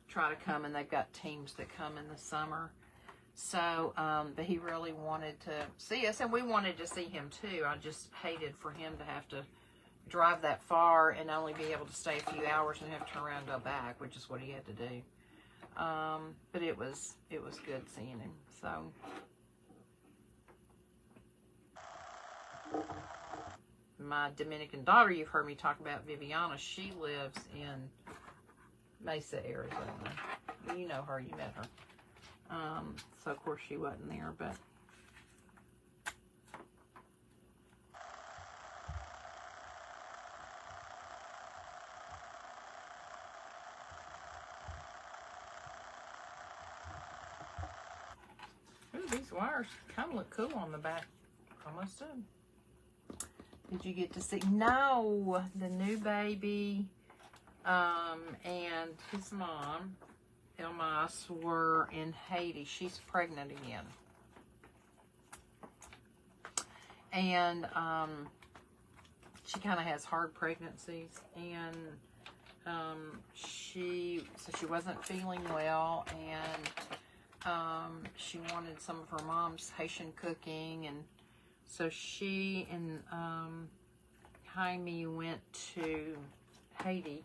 try to come, and they've got teams that come in the summer. So, but he really wanted to see us, and we wanted to see him too. I just hated for him to have to drive that far and only be able to stay a few hours and have to turn around and go back, which is what he had to do. But it was good seeing him. So, my Dominican daughter, you've heard me talk about, Viviana, she lives in Mesa, Arizona. You know her, you met her. So of course she wasn't there, but ooh, these wires kind of look cool on the back. Almost done. Did you get to see? No, the new baby and his mom, Elmas, were in Haiti. She's pregnant again. And she kind of has hard pregnancies. And she wasn't feeling well. And she wanted some of her mom's Haitian cooking. And so she and Jaime went to Haiti.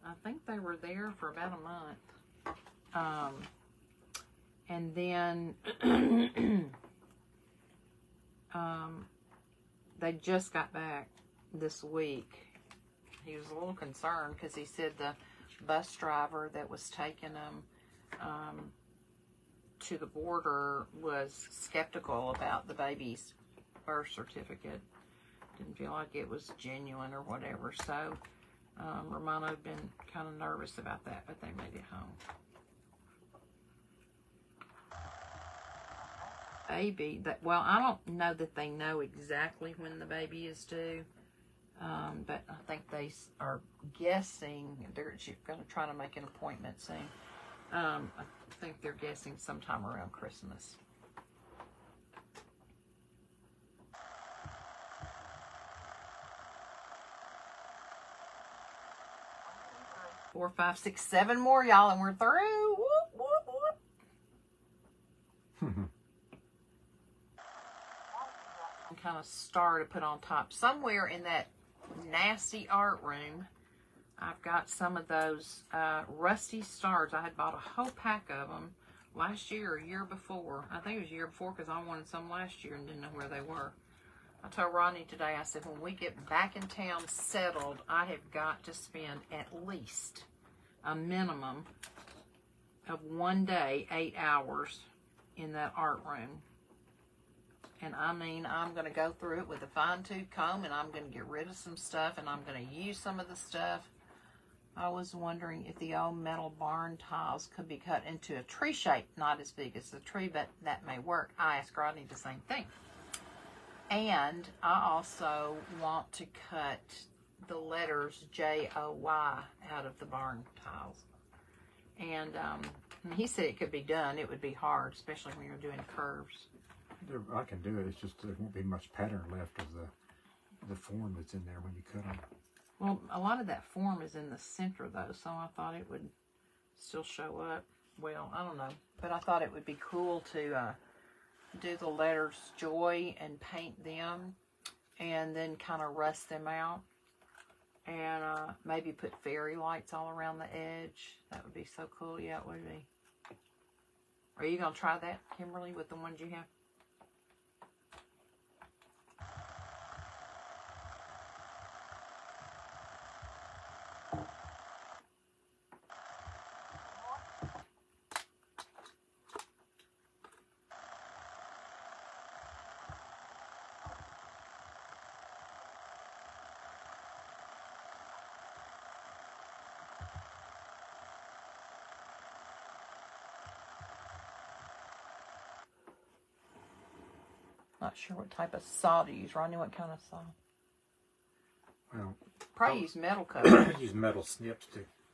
I think they were there for about a month. And then they just got back this week. He was a little concerned because he said the bus driver that was taking them to the border was skeptical about the baby's birth certificate. Didn't feel like it was genuine or whatever. So Romano had been kind of nervous about that, but they made it home. Baby, well, I don't know that they know exactly when the baby is due, but I think they are guessing they're going to try to make an appointment soon. I think they're guessing sometime around Christmas. Four, five, six, 7 more, y'all, and we're through. Whoop, whoop, whoop. Kind of star to put on top. Somewhere in that nasty art room, I've got some of those rusty stars. I had bought a whole pack of them last year or year before. I think it was year before because I wanted some last year and didn't know where they were. I told Rodney today, I said, when we get back in town settled, I have got to spend at least a minimum of 1 day, 8 hours in that art room. And I mean, I'm going to go through it with a fine-tooth comb, and I'm going to get rid of some stuff, and I'm going to use some of the stuff. I was wondering if the old metal barn tiles could be cut into a tree shape, not as big as the tree, but that may work. I asked Rodney the same thing. And I also want to cut the letters J-O-Y out of the barn tiles. And he said it could be done. It would be hard, especially when you're doing curves. I can do it. It's just there won't be much pattern left of the form that's in there when you cut them. Well, a lot of that form is in the center, though, so I thought it would still show up. Well, I don't know. But I thought it would be cool to do the letters Joy and paint them and then kind of rust them out. And maybe put fairy lights all around the edge. That would be so cool. Yeah, it would be. Are you going to try that, Kimberly, with the ones you have? Not sure what type of saw to use. Ronnie, what kind of saw? Well, Probably use metal cutter. I use metal snips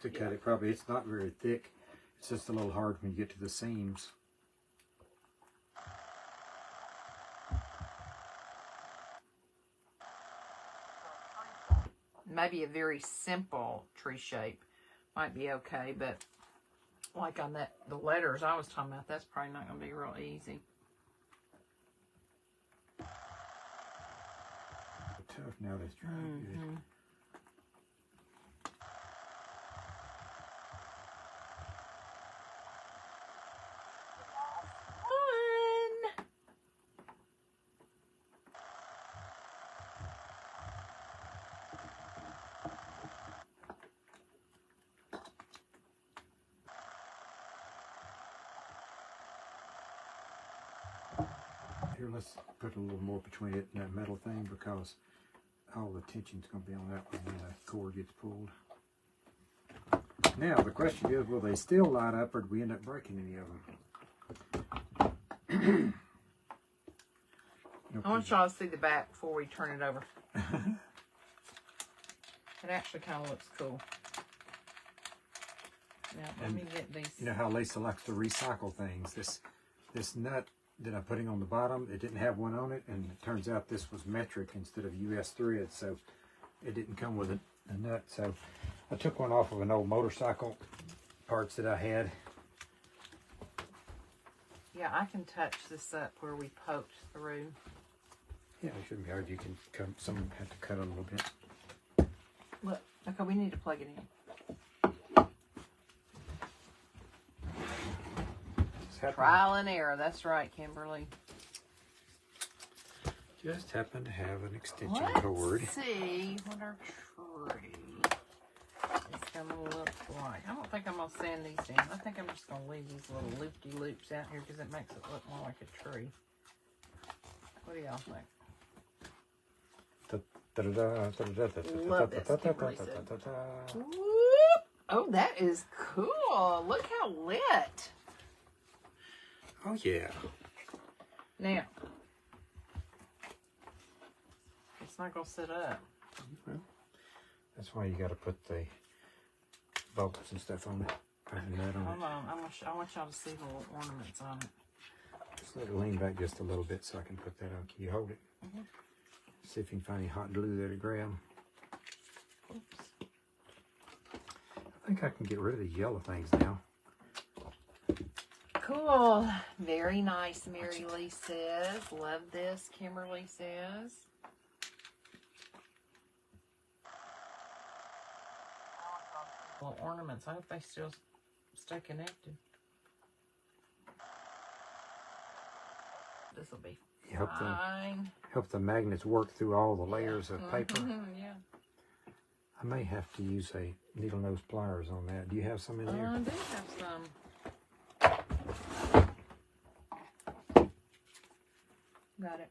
to cut it. Probably it's not very thick. It's just a little hard when you get to the seams. Maybe a very simple tree shape might be okay, but like on the letters I was talking about, that's probably not going to be real easy. Tough now that's drying good. Fun! Here, let's put a little more between it and that metal thing because all the tension's going to be on that when the cord gets pulled. Now, the question is, will they still light up or do we end up breaking any of them? I want y'all to see the back before we turn it over. It actually kind of looks cool. Now, let me get these. You know how Lisa likes to recycle things. This nut that I'm putting on the bottom, it didn't have one on it, and it turns out this was metric instead of US thread, so it didn't come with a nut. So I took one off of an old motorcycle parts that I had. Yeah, I can touch this up where we poked through. Yeah, it shouldn't be hard. You can cut, some have to cut a little bit. Look, okay, we need to plug it in. Trial and error, that's right, Kimberly. Just happen to have an extension Let's cord. see what our tree is going to look like. I don't think I'm going to sand these in. I think I'm just going to leave these little loopy-loops out here because it makes it look more like a tree. What do y'all think? Love this, Kimberly said. Whoop. Oh, that is cool. Look how lit. Oh, yeah. Now, it's not going to sit up. Well, that's why you got to put the bolts and stuff on it. Hold on. I want y'all to see the little ornaments on it. Just let it lean back just a little bit so I can put that on. Can you hold it? Mm-hmm. See if you can find any hot glue there to grab. Oops. I think I can get rid of the yellow things now. Cool. Very nice, Mary Lee says. Love this, Kimberly says. Little ornaments. I hope they still stay connected. This will be fine. Help the magnets work through all the layers of paper. Yeah. I may have to use a needle nose pliers on that. Do you have some in there? I do have some. Got it.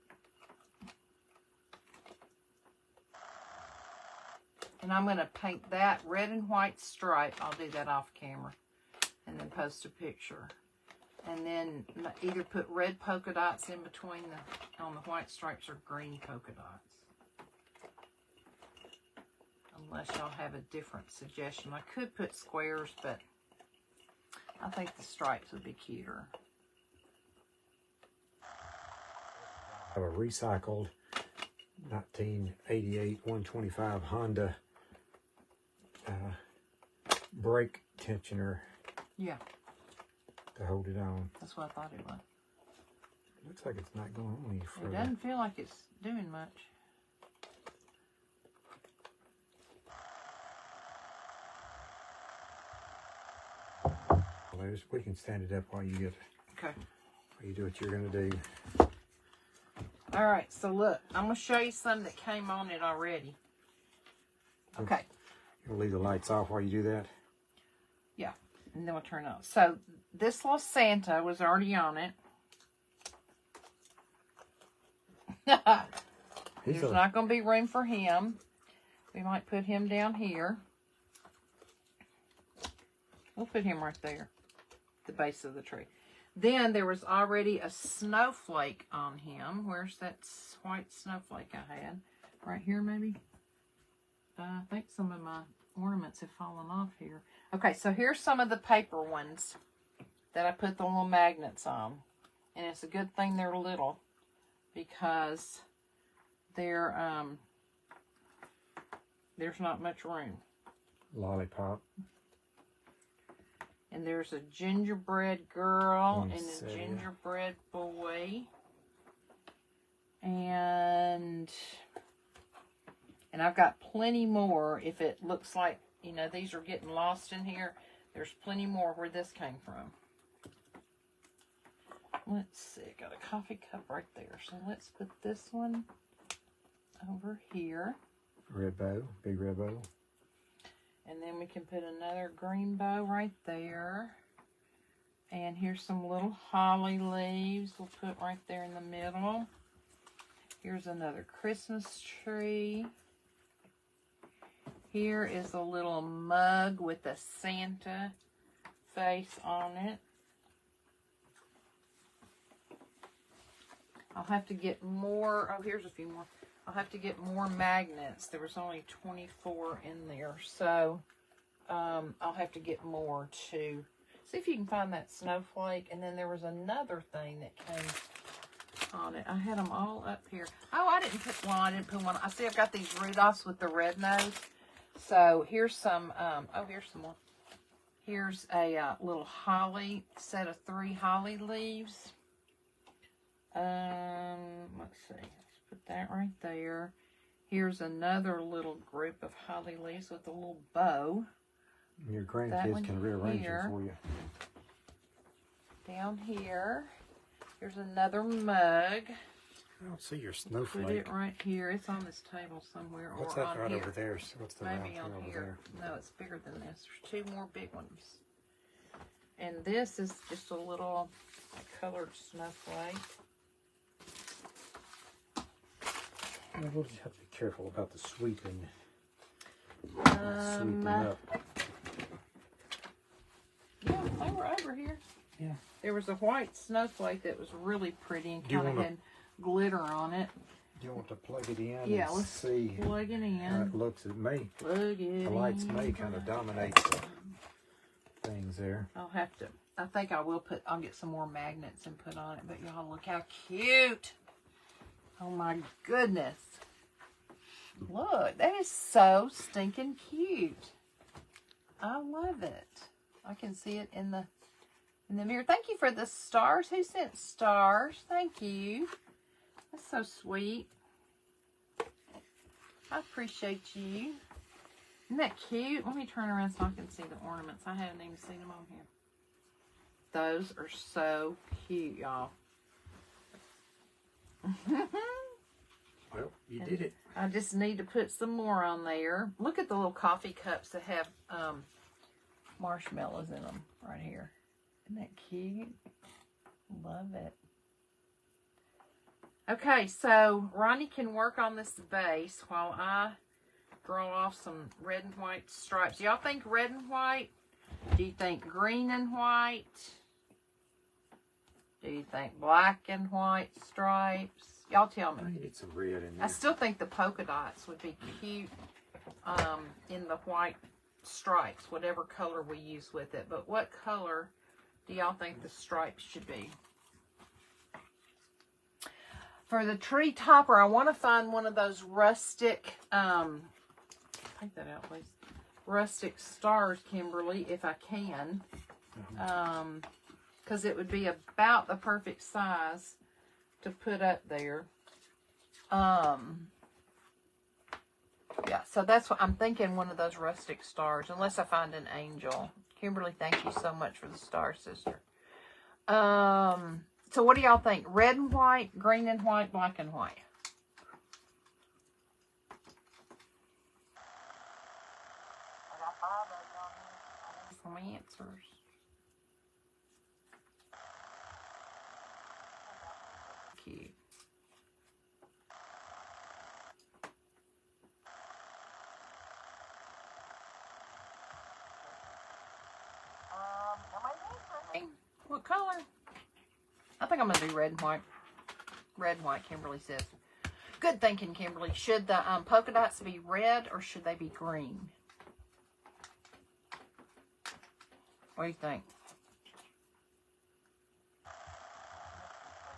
And I'm going to paint that red and white stripe. I'll do that off camera. And then post a picture. And then either put red polka dots in between on the white stripes or green polka dots. Unless y'all have a different suggestion. I could put squares, but I think the stripes would be cuter. I have a recycled 1988 125 Honda brake tensioner. Yeah. To hold it on. That's what I thought it was. Looks like it's not going on any further. It doesn't feel like it's doing much. Well, we can stand it up while you get. Okay. While you do what you're gonna do. All right. So look, I'm gonna show you some that came on it already. Okay. You'll leave the lights off while you do that. Yeah, and then we'll turn it on. So this little Santa was already on it. There's not going to be room for him. We might put him down here. We'll put him right there, the base of the tree. Then there was already a snowflake on him. Where's that white snowflake I had? Right here, maybe? I think some of my ornaments have fallen off here. Okay, so here's some of the paper ones that I put the little magnets on. And it's a good thing they're little because they're, there's not much room. Lollipop. And there's a gingerbread girl Let me and see. a gingerbread boy. And I've got plenty more. If it looks like, you know, these are getting lost in here, there's plenty more where this came from. Let's see, got a coffee cup right there. So let's put this one over here. Red bow, big red bow. And then we can put another green bow right there. And here's some little holly leaves we'll put right there in the middle. Here's another Christmas tree. Here is a little mug with a Santa face on it. I'll have to get more. Oh, here's a few more. I'll have to get more magnets. There was only 24 in there. So I'll have to get more too. See if you can find that snowflake. And then there was another thing that came on it. I had them all up here. Oh, I didn't put one. I didn't put one. I see I've got these Rudolphs with the red nose. So here's some, oh, here's some more. Here's a little holly, set of 3 holly leaves. Let's see. Let's put that right there. Here's another little group of holly leaves with a little bow. Your grandkids can rearrange them for you. Down here. Here's another mug. I don't see your Put snowflake. it right here. It's on this table somewhere. What's or that on right here. over there? What's the round Maybe thing on over here. there? No, it's bigger than this. There's 2 more big ones. And this is just a little colored snowflake. We'll just have to be careful about the sweeping. Um, Sweeping up. Yeah, they were over here. Yeah. There was a white snowflake that was really pretty and Do you kind of wanna- had glitter on it. Do you want to plug it in Yeah, and let's see plug it in. how it looks at me? Plug it The lights in. may kind of dominate the things there. I'll have to. I think I will put. I'll get some more magnets and put on it. But y'all, look how cute! Oh my goodness! Look, that is so stinking cute. I love it. I can see it in the mirror. Thank you for the stars. Who sent stars? Thank you. That's so sweet. I appreciate you. Isn't that cute? Let me turn around so I can see the ornaments. I haven't even seen them on here. Those are so cute, y'all. Well, you did it. I just need to put some more on there. Look at the little coffee cups that have marshmallows in them right here. Isn't that cute? Love it. Okay, so Ronnie can work on this base while I draw off some red and white stripes. Y'all think red and white? Do you think green and white? Do you think black and white stripes? Y'all tell me. I need some red in I there. still think the polka dots would be cute in the white stripes, whatever color we use with it. But what color do y'all think the stripes should be? For the tree topper, I want to find one of those rustic, take that out, please. Rustic stars, Kimberly, if I can. Because it would be about the perfect size to put up there. Yeah, so that's what I'm thinking, one of those rustic stars, unless I find an angel. Kimberly, thank you so much for the star, sister. So what do y'all think? Red and white, green and white, black and white? I got 5 of them for my answers. Cute. What color? I think I'm going to do red and white. Red and white, Kimberly says. Good thinking, Kimberly. Should the polka dots be red or should they be green? What do you think?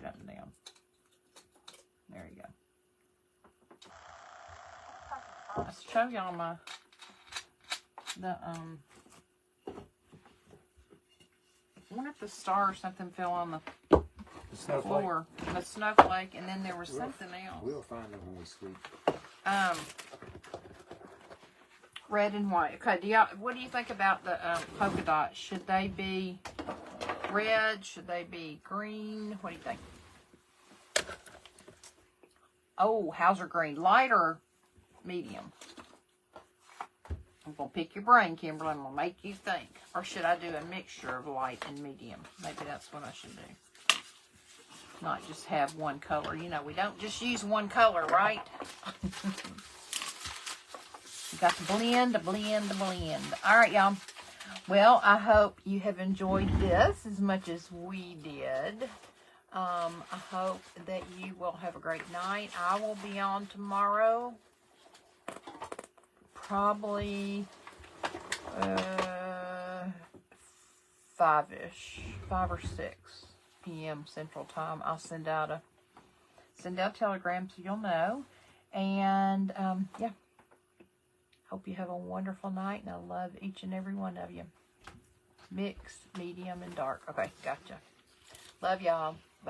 Up and down. There you go. Let's show y'all my I wonder if the star or something fell on the floor. The snowflake, and then there was something else. We'll find them when we sleep. Red and white. Okay, what do you think about the polka dots? Should they be red? Should they be green? What do you think? Oh, Hauser green. Light or medium? I'm going to pick your brain, Kimberly. I'm going to make you think. Or should I do a mixture of light and medium? Maybe that's what I should do. Not just have one color. You know, we don't just use one color, right? You got to blend, blend. All right, y'all. Well, I hope you have enjoyed this as much as we did. I hope that you will have a great night. I will be on tomorrow. Probably 5-ish, 5 or 6 p.m. Central Time. I'll send out a telegram so you'll know. And yeah, hope you have a wonderful night, and I love each and every one of you. Mixed, medium, and dark. Okay, gotcha. Love y'all. Bye.